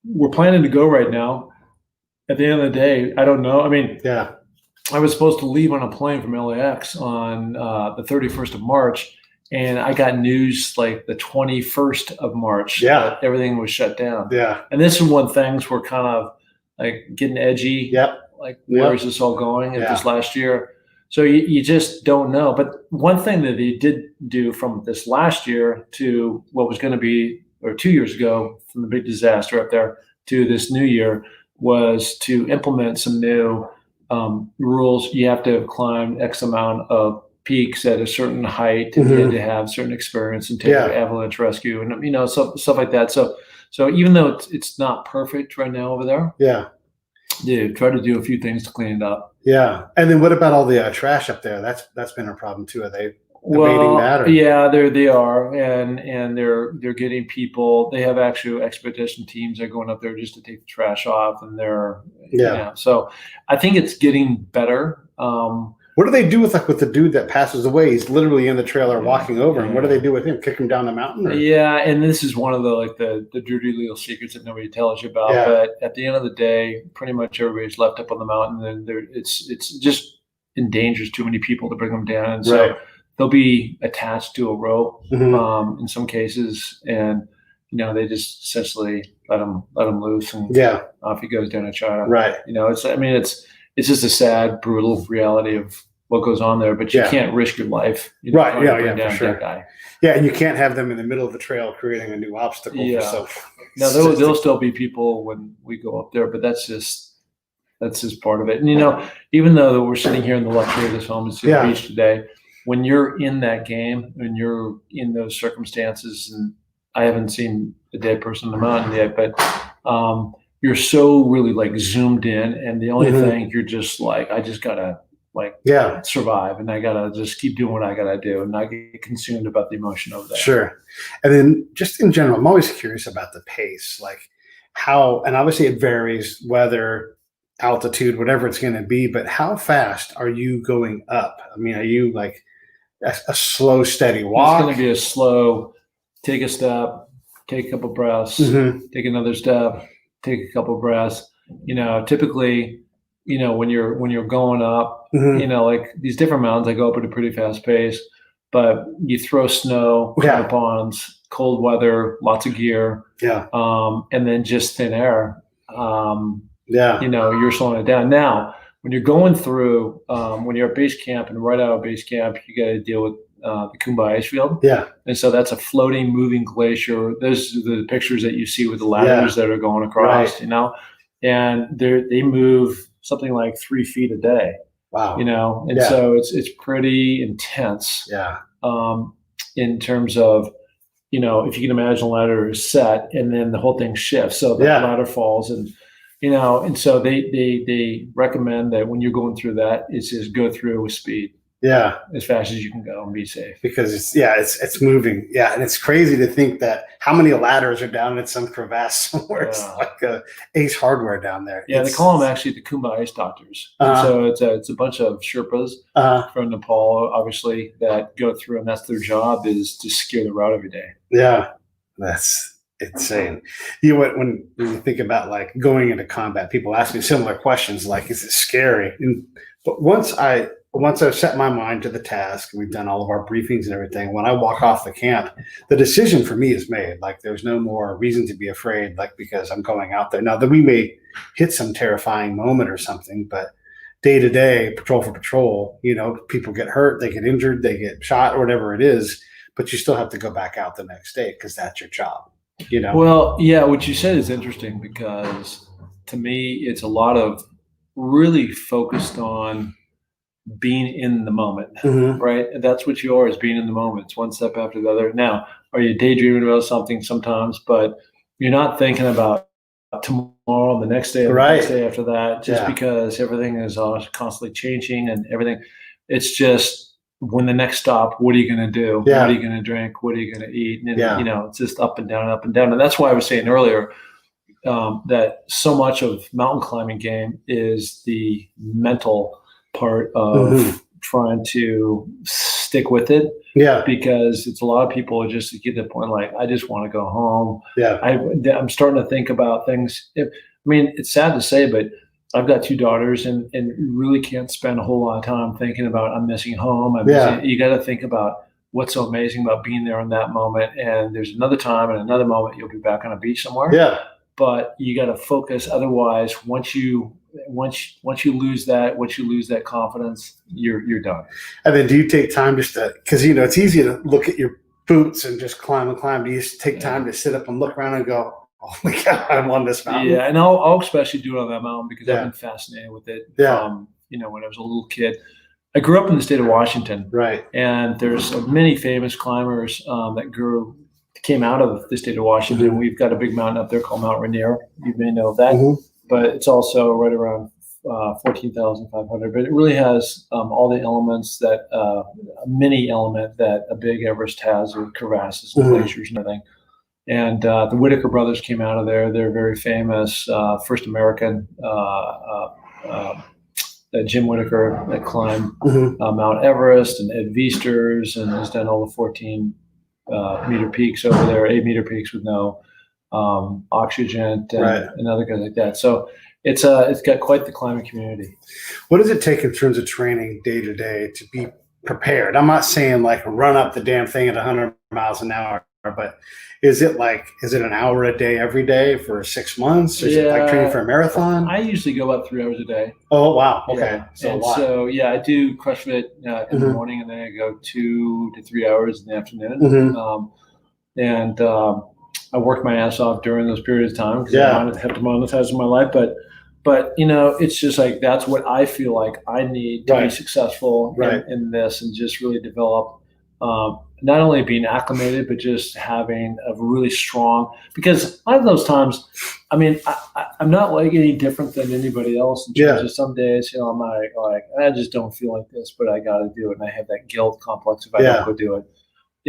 [SPEAKER 2] we're planning to go right now. At the end of the day, I don't know. I was supposed to leave on a plane from LAX on the 31st of March, and I got news like the 21st of March. That everything was shut down.
[SPEAKER 1] Yeah.
[SPEAKER 2] And this is when things were kind of like getting edgy.
[SPEAKER 1] Yep.
[SPEAKER 2] Like, where is this all going this last year? So you just don't know. But one thing that they did do from this last year to what was going to be, or 2 years ago, from the big disaster up there to this new year, was to implement some new rules. You have to have climbed X amount of peaks at a certain height, and you had to have certain experience and take avalanche rescue, and stuff like that. So even though it's not perfect right now over there, they try to do a few things to clean it up.
[SPEAKER 1] Yeah. And then what about all the trash up there? That's been a problem too. Are they debating that? Or?
[SPEAKER 2] Yeah, they are, and they're getting people. They have actual expedition teams that are going up there just to take the trash off, and they're So I think it's getting better.
[SPEAKER 1] What do they do with the dude that passes away? He's literally in the trailer walking over him. What do they do with him? Kick him down the mountain? Or?
[SPEAKER 2] Yeah, and this is one of the dirty little secrets that nobody tells you about. Yeah. But at the end of the day, pretty much everybody's left up on the mountain, and it's just endangers too many people to bring them down. And so they'll be attached to a rope in some cases, and they just essentially let him loose, and off he goes down a china.
[SPEAKER 1] Right.
[SPEAKER 2] It's just a sad, brutal reality of what goes on there, but you can't risk your life.
[SPEAKER 1] Right. Yeah, for sure. Guy. Yeah, and you can't have them in the middle of the trail creating a new obstacle.
[SPEAKER 2] Yeah. Now there'll still be people when we go up there, but that's just part of it. And even though we're sitting here in the luxury of this home and see the beach today, when you're in that game, when you're in those circumstances, and I haven't seen a dead person on the mountain yet, but you're so really like zoomed in, and the only thing you're just like, I just gotta survive, and I gotta just keep doing what I gotta do, and not get consumed about the emotion of that.
[SPEAKER 1] Sure. And then just in general, I'm always curious about the pace, like how, and obviously it varies, weather, altitude, whatever it's going to be, but how fast are you going up? Are you like a slow, steady walk?
[SPEAKER 2] It's going to be a slow, take a step, take a couple breaths, take another step, take a couple breaths. Typically, when you're going up, like these different mountains, I go up at a pretty fast pace, but you throw snow, ponds, cold weather, lots of gear, and then just thin air. You're slowing it down. Now, when you're going through, when you're at base camp and right out of base camp, you got to deal with the Kumba ice field. Yeah. And so that's a floating, moving glacier. Those are the pictures that you see with the ladders that are going across, and they move something like 3 feet a day. Wow. And so it's pretty intense. Yeah. In terms of, if you can imagine a ladder is set and then the whole thing shifts. So the ladder falls, and and so they recommend that when you're going through that, it's just go through with speed.
[SPEAKER 1] Yeah.
[SPEAKER 2] as fast as you can go and be safe.
[SPEAKER 1] Because it's moving. Yeah. And it's crazy to think that how many ladders are down in some crevasse somewhere. It's like a Ace Hardware down there.
[SPEAKER 2] Yeah, they call them actually the Kumbh Ice Doctors. And so it's a bunch of Sherpas from Nepal, obviously, that go through, and that's their job, is to secure the route every day.
[SPEAKER 1] Yeah. That's insane. You know what, when you think about like going into combat, people ask me similar questions like, is it scary? But once I've set my mind to the task, we've done all of our briefings and everything, when I walk off the camp, the decision for me is made. Like, there's no more reason to be afraid, like, because I'm going out there. Now that we may hit some terrifying moment or something, but day to day, patrol for patrol, you know, people get hurt, they get injured, they get shot, or whatever it is, but you still have to go back out the next day because that's your job. You know?
[SPEAKER 2] Well, yeah, what you said is interesting, because to me, it's a lot of really focused on being in the moment, right? And that's what you are, is being in the moment. It's one step after the other. Now, are you daydreaming about something sometimes, but you're not thinking about tomorrow, the next day, the next day after that, just because everything is constantly changing and everything. It's just, when the next stop, what are you going to do?
[SPEAKER 1] Yeah.
[SPEAKER 2] What are you going to drink? What are you going to eat? And you know, it's just up and down, up and down. And that's why I was saying earlier that so much of mountain climbing game is the mental part of trying to stick with it. Yeah. Because it's a lot of people just get to the point like, I just want to go home. Yeah. I'm starting to think about things. I mean, it's sad to say, but I've got 2 daughters, and really can't spend a whole lot of time thinking about, I'm missing home. You got to think about what's so amazing about being there in that moment. And there's another time and another moment you'll be back on a beach somewhere. Yeah. But you got to focus. Otherwise, once you lose that confidence, you're done.
[SPEAKER 1] And then do you take time just to, because, you know, it's easy to look at your boots and just climb and climb. Do you just take time to sit up and look around and go, oh my God, I'm on this mountain?
[SPEAKER 2] Yeah, and I'll especially do it on that mountain because I've been fascinated with it. You know, when I was a little kid. I grew up in the state of Washington. Right. And there's many famous climbers that came out of the state of Washington. We've got a big mountain up there called Mount Rainier. You may know that. But it's also right around 14,500. But it really has all the elements that a mini element that a big Everest has, with crevasses and glaciers and everything. And the Whitaker brothers came out of there. They're very famous. First American, Jim Whitaker, that climbed Mount Everest, and Ed Viesters, and has done all the 14 meter peaks over there, 8 meter peaks with no oxygen, and other guys like that. So it's got quite the climbing community.
[SPEAKER 1] What does it take in terms of training day to day to be prepared? I'm not saying like run up the damn thing at 100 miles an hour, but is it an hour a day every day for 6 months? Or is it like training for a marathon?
[SPEAKER 2] I usually go about 3 hours a day.
[SPEAKER 1] Oh, wow. Okay.
[SPEAKER 2] Yeah. So I do CrossFit in the morning, and then I go 2 to 3 hours in the afternoon. I work my ass off during those periods of time because I have to monetize my life. But you know, it's just like, that's what I feel like I need to be successful in this, and just really develop not only being acclimated, but just having a really strong, because a lot of those times, I mean, I'm not like any different than anybody else in terms of some days, you know, I'm like, I just don't feel like this, but I got to do it. And I have that guilt complex if I don't go do it.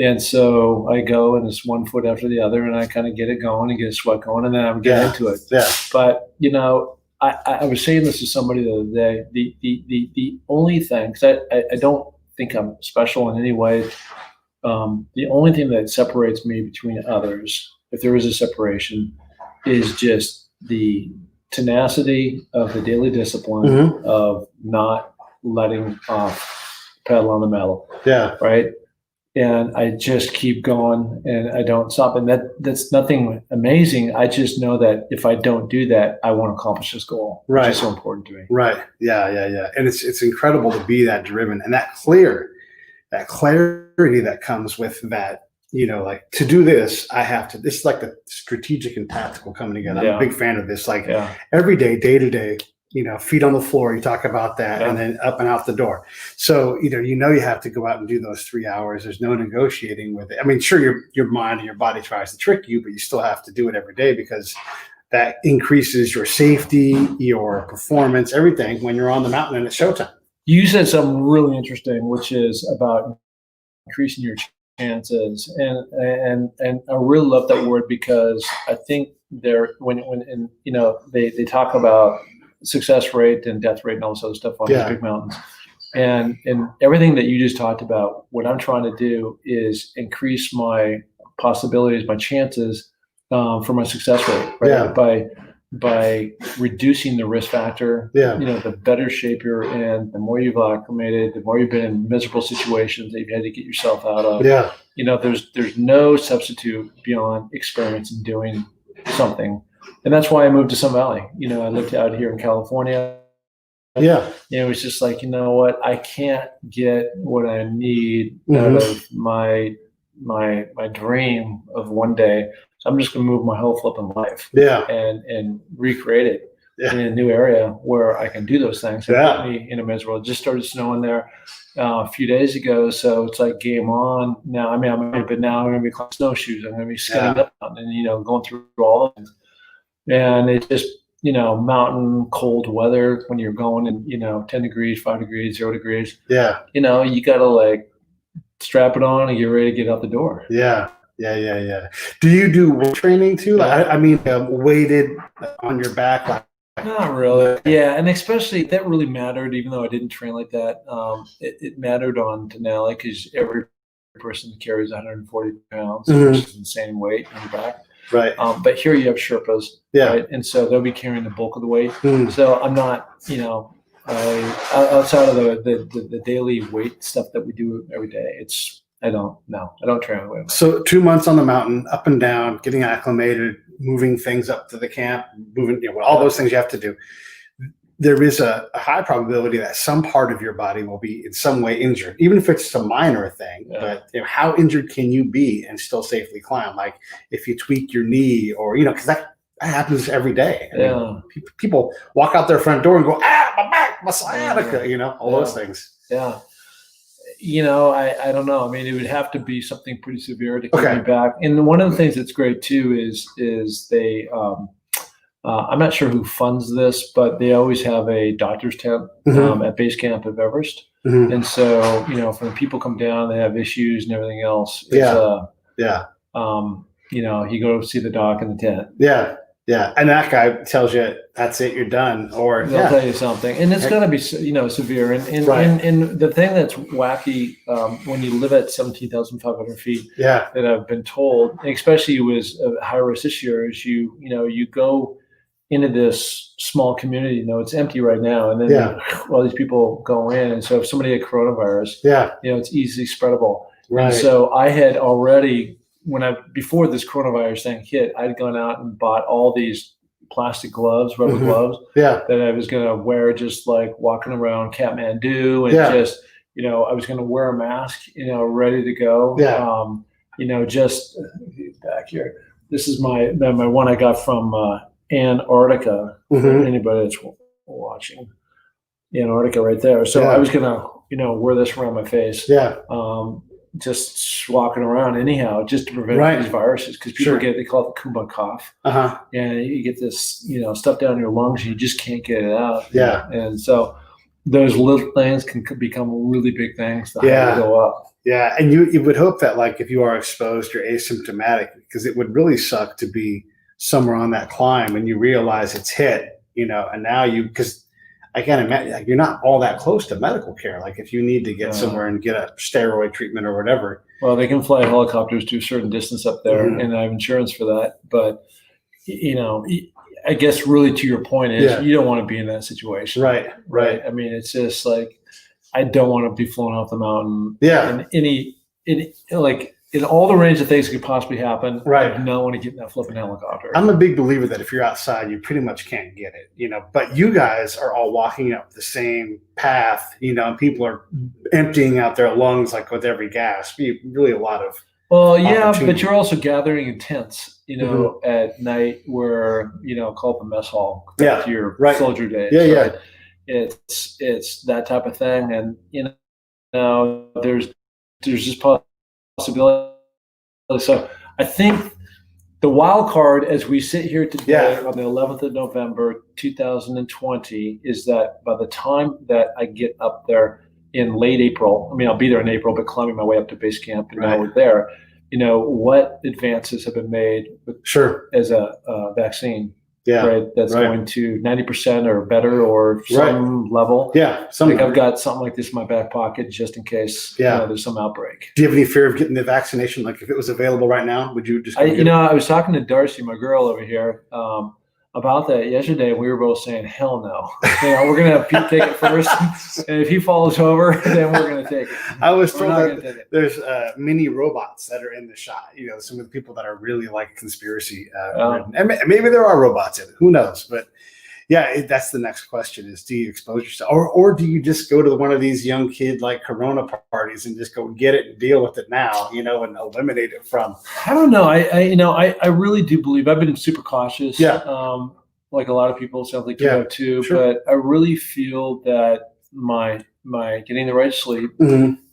[SPEAKER 2] And so I go, and it's one foot after the other, and I kind of get it going and get a sweat going, and then I'm getting into it. Yeah. But, you know, I was saying this to somebody the other day, the only thing, because I don't think I'm special in any way. The only thing that separates me between others, if there is a separation, is just the tenacity of the daily discipline of not letting off pedal on the metal. Yeah. Right. And I just keep going, and I don't stop. And that's nothing amazing. I just know that if I don't do that, I won't accomplish this goal. Right. Which is so important to me.
[SPEAKER 1] Right. Yeah. And it's incredible to be that driven and that clarity that comes with that, you know, like, to do this, this is like the strategic and tactical coming together. I'm a big fan of this, like every day, day to day, you know, feet on the floor, you talk about that, and then up and out the door. So, you know, you have to go out and do those 3 hours. There's no negotiating with it. I mean, sure, your mind and your body tries to trick you, but you still have to do it every day, because that increases your safety, your performance, everything when you're on the mountain and it's showtime.
[SPEAKER 2] You said something really interesting, which is about increasing your chances, and I really love that word, because I think they talk about success rate and death rate and all this other stuff on these big mountains, and everything that you just talked about. What I'm trying to do is increase my possibilities, my chances for my success rate, right? By reducing the risk factor. The better shape you're in, the more you've acclimated, the more you've been in miserable situations that you've had to get yourself out of. There's no substitute beyond experience and doing something. And that's why I moved to Sun Valley. I lived out here in California. It was just like, you know what, I can't get what I need out of my dream of one day. So I'm just going to move my whole flipping life and recreate it in a new area where I can do those things. And put me in a miserable. It just started snowing there a few days ago. So it's like game on now. I mean, but now I'm going to be climbing snowshoes. I'm going to be skiing up and, going through all of things. And it's just, mountain cold weather when you're going in, 10 degrees, 5 degrees, 0 degrees. You got to like strap it on and get ready to get out the door.
[SPEAKER 1] Yeah. Do you do weight training too? Weighted on your back?
[SPEAKER 2] Not really. Yeah, and especially that really mattered, even though I didn't train like that. It mattered on Denali because every person carries 140 pounds, which is insane weight on your back.
[SPEAKER 1] Right.
[SPEAKER 2] But here you have Sherpas, right? And so they'll be carrying the bulk of the weight. So I'm not, outside of the daily weight stuff that we do every day, I don't train with it.
[SPEAKER 1] So 2 months on the mountain, up and down, getting acclimated, moving things up to the camp, all those things you have to do. There is a high probability that some part of your body will be in some way injured, even if it's a minor thing. But how injured can you be and still safely climb? Like if you tweak your knee or, because that happens every day. I mean, people walk out their front door and go, my back, my sciatica, all those things.
[SPEAKER 2] I don't know. I mean, it would have to be something pretty severe to keep me back. And one of the things that's great too is they, I'm not sure who funds this, but they always have a doctor's tent at base camp of Everest. And so, when people come down, they have issues and everything else. It's, you go see the doc in the tent.
[SPEAKER 1] Yeah, and that guy tells you that's it, you're done, or
[SPEAKER 2] they'll tell you something, and it's going to be severe. And the thing that's wacky when you live at 17,500 feet, that I've been told, and especially with high risk this year, is you go into this small community. It's empty right now, and then all these people go in, and so if somebody had coronavirus, it's easily spreadable. Right. And so I had already. Before this coronavirus thing hit, I'd gone out and bought all these plastic gloves, rubber gloves, that I was going to wear just like walking around Kathmandu, and just, I was going to wear a mask, ready to go. Just back here. This is my one I got from Antarctica. For anybody that's watching, Antarctica right there. So I was going to, wear this around my face. Just walking around anyhow, just to prevent these viruses, because people they call it the Kumba cough. And you get this, stuff down your lungs, and you just can't get it out. And so those little things can become really big things that go up.
[SPEAKER 1] And you would hope that, like, if you are exposed, you're asymptomatic, because it would really suck to be somewhere on that climb and you realize it's hit, and now because I can't imagine, like, you're not all that close to medical care. Like if you need to get somewhere and get a steroid treatment or whatever.
[SPEAKER 2] Well, they can fly helicopters to a certain distance up there, and I have insurance for that. But, I guess really to your point is you don't want to be in that situation. Right. I mean, it's just like, I don't want to be flown off the mountain. In all the range of things that could possibly happen, I don't want to get in that flipping helicopter.
[SPEAKER 1] I'm a big believer that if you're outside, you pretty much can't get it, but you guys are all walking up the same path, and people are emptying out their lungs like with every gasp. Really a lot of
[SPEAKER 2] but you're also gathering in tents, at night where, call it the mess hall to your soldier days. It's that type of thing. And, there's just possibility. So I think The wild card, as we sit here today
[SPEAKER 1] Yeah.
[SPEAKER 2] on the 11th of November, 2020, is that by the time that I get up there in late April, I mean, I'll be there in April, but climbing my way up to base camp, and now we're there, what advances have been made as a vaccine?
[SPEAKER 1] Yeah.
[SPEAKER 2] Right. That's going to 90% or better or some level.
[SPEAKER 1] Yeah.
[SPEAKER 2] I've got something like this in my back pocket just in case there's some outbreak.
[SPEAKER 1] Do you have any fear of getting the vaccination? Like if it was available right now, would you just?
[SPEAKER 2] I was talking to Darcy, my girl over here, about that yesterday. We were both saying, hell no. We're going to have Pete take it first. And if he falls over, then we're going to take it.
[SPEAKER 1] I was told that there's mini robots that are in the shot. Some of the people that are really like conspiracy. And maybe there are robots in it. Who knows? But yeah, that's the next question is, do you expose yourself? Or do you just go to one of these young kid like Corona parties and just go get it and deal with it now, and eliminate it from?
[SPEAKER 2] I don't know. I really do believe I've been super cautious.
[SPEAKER 1] Yeah.
[SPEAKER 2] Like a lot of people, sounds like you have too. Sure. But I really feel that my getting the right sleep,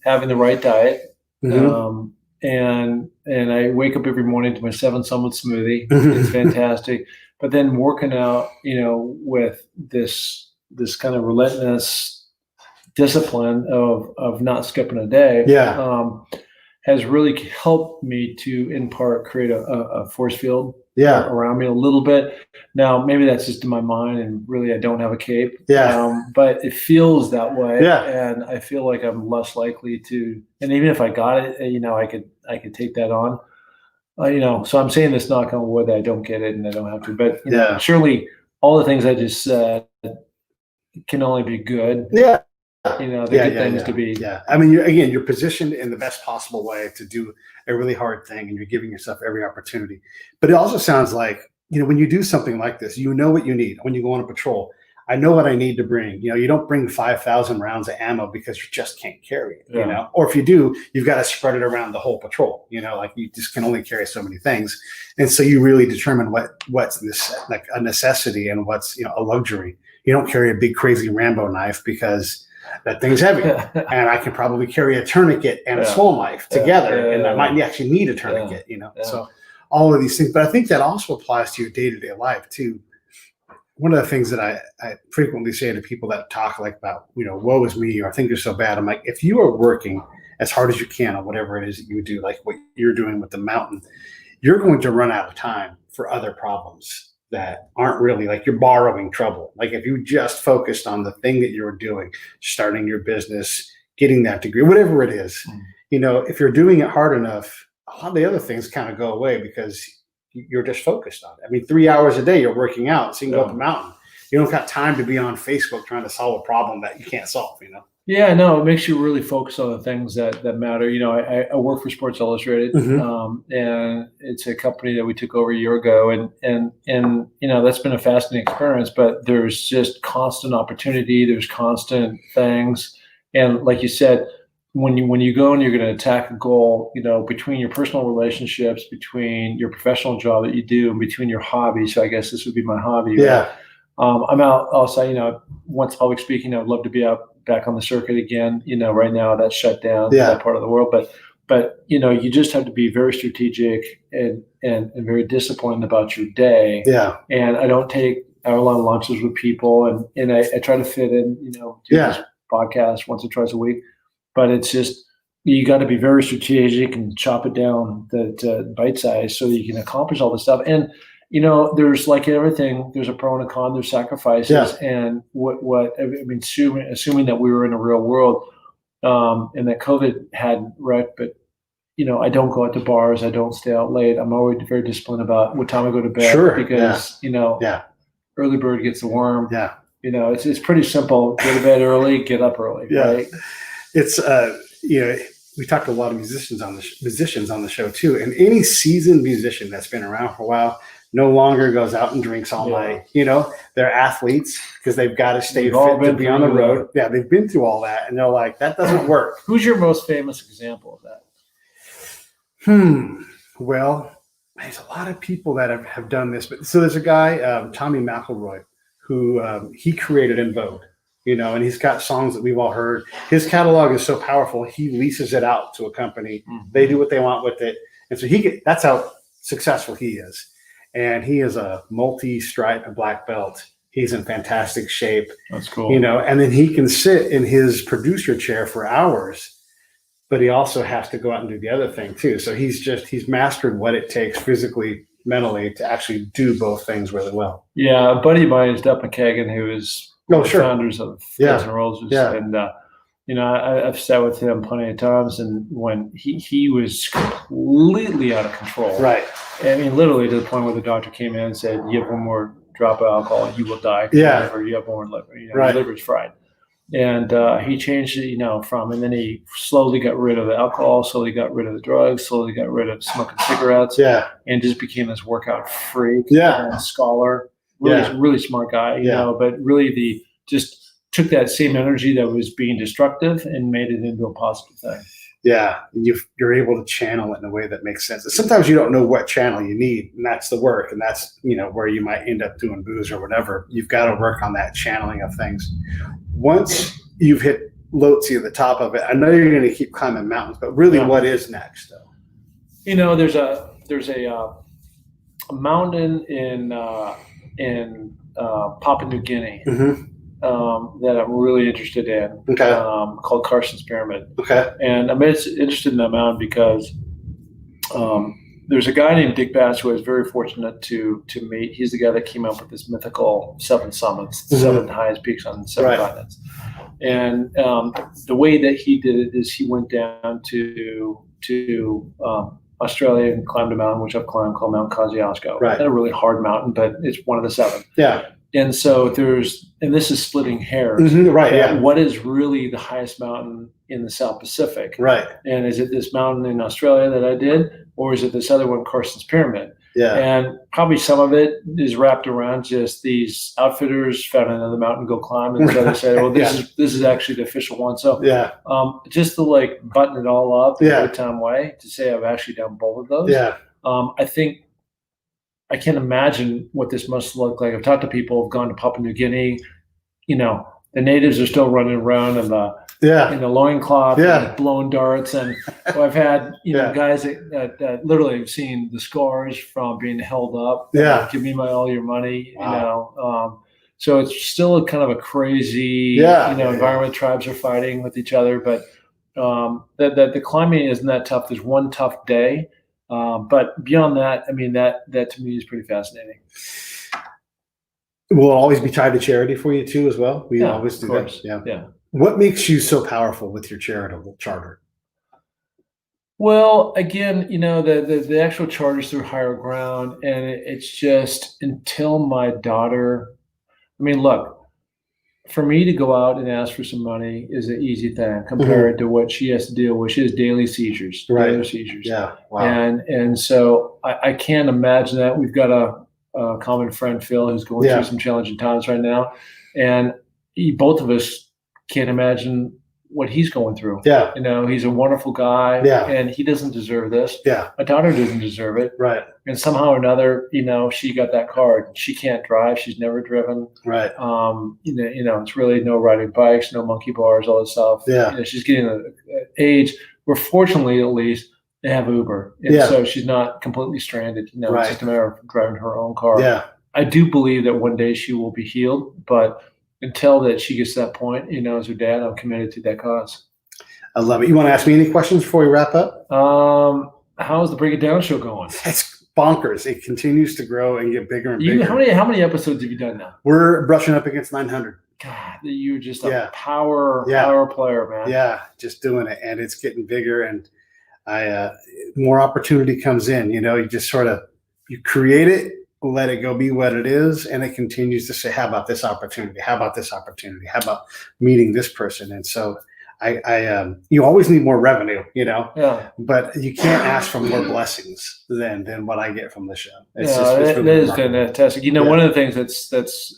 [SPEAKER 2] having the right diet, and I wake up every morning to my 7 Summit smoothie. It's fantastic. But then working out, with this kind of relentless discipline of not skipping a day, has really helped me to, in part, create a force field around me a little bit. Now, maybe that's just in my mind, and really I don't have a cape. But it feels that way, and I feel like I'm less likely to. And even if I got it, I could take that on. So I'm saying this knock on wood that I don't get it and I don't have to. But surely all the things I just said can only be good.
[SPEAKER 1] Yeah.
[SPEAKER 2] The good things to be.
[SPEAKER 1] Yeah. I mean, you're positioned in the best possible way to do a really hard thing, and you're giving yourself every opportunity. But it also sounds like, when you do something like this, you know what you need. When you go on a patrol, I know what I need to bring. You don't bring 5,000 rounds of ammo because you just can't carry it, or if you do, you've got to spread it around the whole patrol, like you just can only carry so many things. And so you really determine what's this, like a necessity and what's, a luxury. You don't carry a big, crazy Rambo knife because that thing's heavy, and I can probably carry a tourniquet and a small knife together, and I might actually need a tourniquet, So all of these things, but I think that also applies to your day-to-day life too. One of the things that I frequently say to people that talk like about, woe is me, or I think you're so bad. I'm like, if you are working as hard as you can on whatever it is that you do, like what you're doing with the mountain, you're going to run out of time for other problems that aren't really like you're borrowing trouble. Like if you just focused on the thing that you're doing, starting your business, getting that degree, whatever it is, if you're doing it hard enough, a lot of the other things kind of go away because you're just focused on it. I mean, 3 hours a day you're working out, so you can go up the mountain. You don't got time to be on Facebook trying to solve a problem that you can't solve,
[SPEAKER 2] Yeah, no, it makes you really focus on the things that matter. I work for Sports Illustrated, and it's a company that we took over a year ago, and that's been a fascinating experience. But there's just constant opportunity. There's constant things, and like you said, when you go and you're going to attack a goal, between your personal relationships, between your professional job that you do, and between your hobby. So I guess this would be my hobby.
[SPEAKER 1] Yeah.
[SPEAKER 2] I'm out also, once public speaking, I would love to be out back on the circuit again. Right now that's shut down that part of the world. But you just have to be very strategic and very disciplined about your day. Yeah. And I don't take a lot of lunches with people, and I try to fit in, do this podcast once or twice a week. But it's just, you got to be very strategic and chop it down to bite size so that you can accomplish all this stuff. And, there's like everything, there's a pro and a con, there's sacrifices. Yeah. And assuming that we were in a real world, and that COVID hadn't wrecked, but, I don't go out to bars. I don't stay out late. I'm always very disciplined about what time I go to bed. Sure. Because, early bird gets the worm. Yeah. It's pretty simple. Go to bed early, get up early. Yeah. Right?
[SPEAKER 1] It's we talked to a lot of musicians on the show too, and any seasoned musician that's been around for a while no longer goes out and drinks all night. They're athletes because they've got to stay fit to be on the road. Yeah, they've been through all that, and they're like, that doesn't work.
[SPEAKER 2] Who's your most famous example of that?
[SPEAKER 1] Well, there's a lot of people that have done this, but so there's a guy, Tommy McElroy, who he created In Vogue. And he's got songs that we've all heard. His catalog is so powerful, he leases it out to a company. Mm-hmm. They do what they want with it. And so that's how successful he is. And he is a multi-stripe black belt. He's in fantastic shape.
[SPEAKER 2] That's cool.
[SPEAKER 1] And then he can sit in his producer chair for hours, but he also has to go out and do the other thing too. So he's mastered what it takes physically, mentally to actually do both things really well.
[SPEAKER 2] Yeah. A buddy of mine is Duff McKagan, who is one of the founders of Guns N' Roses.
[SPEAKER 1] Yeah.
[SPEAKER 2] And, I've sat with him plenty of times, and when he was completely out of control.
[SPEAKER 1] Right.
[SPEAKER 2] I mean, literally to the point where the doctor came in and said, "You have one more drop of alcohol, you will die."
[SPEAKER 1] Yeah.
[SPEAKER 2] Or you have more liver.
[SPEAKER 1] Right.
[SPEAKER 2] Your liver's fried. And he changed it, and then he slowly got rid of the alcohol, slowly got rid of the drugs, slowly got rid of smoking cigarettes.
[SPEAKER 1] Yeah.
[SPEAKER 2] And just became this workout freak.
[SPEAKER 1] Yeah.
[SPEAKER 2] And scholar. Really smart guy, but really just took that same energy that was being destructive and made it into a positive thing.
[SPEAKER 1] Yeah, and you're able to channel it in a way that makes sense. Sometimes you don't know what channel you need, and that's the work, and that's where you might end up doing booze or whatever. You've got to work on that channeling of things. Once you've hit Lhotse at the top of it, I know you're going to keep climbing mountains, but really, what is next, though?
[SPEAKER 2] There's a mountain in Papua New Guinea.
[SPEAKER 1] Mm-hmm.
[SPEAKER 2] That I'm really interested in, called Carson's Pyramid.
[SPEAKER 1] Okay.
[SPEAKER 2] And I'm interested in that mountain because there's a guy named Dick Bass who I was very fortunate to meet. He's the guy that came up with this mythical 7 summits, the 7 highest peaks on 7 continents. And the way that he did it is he went down to Australia and climbed a mountain, which I've climbed, called Mount Kosciuszko.
[SPEAKER 1] Right.
[SPEAKER 2] Not a really hard mountain, but it's one of the 7.
[SPEAKER 1] Yeah.
[SPEAKER 2] And so and this is splitting hairs.
[SPEAKER 1] Mm-hmm, right. Yeah.
[SPEAKER 2] What is really the highest mountain in the South Pacific?
[SPEAKER 1] Right.
[SPEAKER 2] And is it this mountain in Australia that I did, or is it this other one, Carson's Pyramid?
[SPEAKER 1] Yeah.
[SPEAKER 2] And probably some of it is wrapped around just these outfitters found another mountain, go climb, and so they say, well, this is actually the official one. So just to button it all up in a good time way to say I've actually done both of those.
[SPEAKER 1] Yeah.
[SPEAKER 2] I think I can't imagine what this must look like. I've talked to people who've gone to Papua New Guinea. The natives are still running around in the loincloth, blowing darts. And I've had guys that literally have seen the scars from being held up.
[SPEAKER 1] Yeah.
[SPEAKER 2] Give me all your money.
[SPEAKER 1] Wow.
[SPEAKER 2] So it's still kind of a crazy environment. Tribes are fighting with each other, but the climbing isn't that tough. There's one tough day. But beyond that, I mean, that to me is pretty fascinating.
[SPEAKER 1] Will it always be tied to charity for you too, as well? We always do that.
[SPEAKER 2] Yeah.
[SPEAKER 1] What makes you so powerful with your charitable charter?
[SPEAKER 2] Well, again, the actual charter is through Higher Ground, and it's just until my daughter. I mean, look. For me to go out and ask for some money is an easy thing compared to what she has to deal with. She has daily seizures, daily seizures.
[SPEAKER 1] Yeah, wow.
[SPEAKER 2] And so I can't imagine that. We've got a common friend, Phil, who's going through some challenging times right now, and both of us can't imagine what he's going through.
[SPEAKER 1] Yeah,
[SPEAKER 2] he's a wonderful guy.
[SPEAKER 1] Yeah,
[SPEAKER 2] and he doesn't deserve this.
[SPEAKER 1] Yeah,
[SPEAKER 2] my daughter doesn't deserve it.
[SPEAKER 1] Right.
[SPEAKER 2] And somehow or another, she got that card. She can't drive. She's never driven.
[SPEAKER 1] Right.
[SPEAKER 2] It's really no riding bikes, no monkey bars, all that stuff.
[SPEAKER 1] Yeah.
[SPEAKER 2] She's getting an age where, fortunately, at least, they have Uber. And so she's not completely stranded. It's just a matter of driving her own car.
[SPEAKER 1] Yeah.
[SPEAKER 2] I do believe that one day she will be healed, but until that she gets to that point, as her dad, I'm committed to that cause.
[SPEAKER 1] I love it. You want to ask me any questions before we wrap up?
[SPEAKER 2] How's the Break It Down show going?
[SPEAKER 1] It's bonkers. It continues to grow and get bigger and bigger.
[SPEAKER 2] How many episodes have you done now?
[SPEAKER 1] We're brushing up against 900.
[SPEAKER 2] God, you're just a power player, man.
[SPEAKER 1] Yeah, just doing it, and it's getting bigger, and more opportunity comes in. You just sort of you create it, let it go be what it is, and it continues to say, how about this opportunity? How about this opportunity? How about meeting this person? And so you always need more revenue, but you can't ask for more blessings than what I get from the show. It's
[SPEAKER 2] it is fantastic. One of the things that's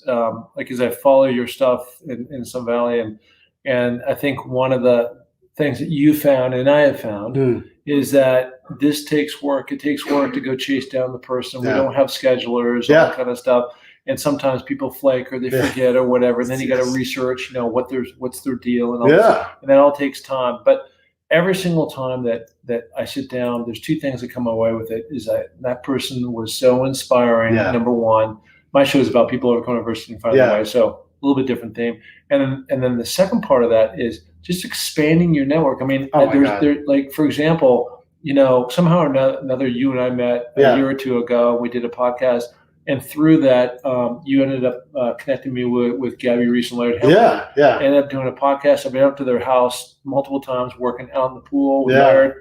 [SPEAKER 2] as I follow your stuff in Sun Valley, and I think one of the things that you found and I have found is that this takes work. It takes work to go chase down the person. We don't have schedulers, all that kind of stuff. And sometimes people flake or they forget or whatever. And then you got to research, what's their deal and all this. And that all takes time. But every single time that I sit down, there's two things that come away with it. Is that person was so inspiring.
[SPEAKER 1] Yeah.
[SPEAKER 2] Number one, my show is about people overcoming adversity and finding their way. So a little bit different theme. And then the second part of that is just expanding your network. I mean, there's like, for example, somehow or another, you and I met a year or two ago. We did a podcast. And through that, you ended up connecting me with Gabby Reese and Larry.
[SPEAKER 1] Yeah.
[SPEAKER 2] Ended up doing a podcast. I've been up to their house multiple times, working out in the pool with Larry.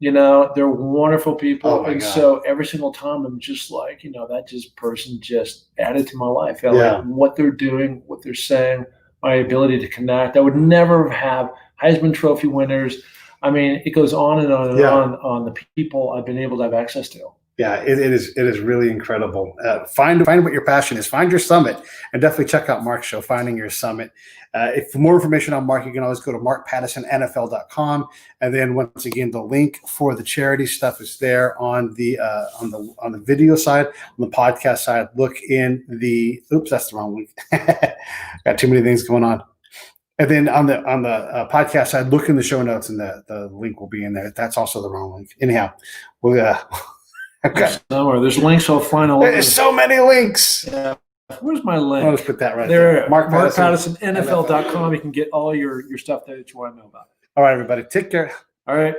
[SPEAKER 2] They're wonderful people. And so every single time I'm just like, that person just added to my life. Like what they're doing, what they're saying, my ability to connect. I would never have Heisman Trophy winners. I mean, it goes on and on and on the people I've been able to have access to.
[SPEAKER 1] Yeah, it is really incredible. Find what your passion is. Find your summit, and definitely check out Mark's show, Finding Your Summit. For more information on Mark, you can always go to markpattisonnfl.com. And then once again, the link for the charity stuff is there on the video side. On the podcast side, look in the. Oops, that's the wrong link. Got too many things going on. And then on the podcast side, look in the show notes, and the link will be in there. That's also the wrong link. Anyhow, okay.
[SPEAKER 2] Somewhere there's links I'll find all over.
[SPEAKER 1] There's so many links.
[SPEAKER 2] Yeah. Where's my link?
[SPEAKER 1] I'll just put that right
[SPEAKER 2] there.
[SPEAKER 1] Mark
[SPEAKER 2] Pattison, NFL.com. You can get all your stuff that you want to know about.
[SPEAKER 1] All right, everybody. Take care.
[SPEAKER 2] All right.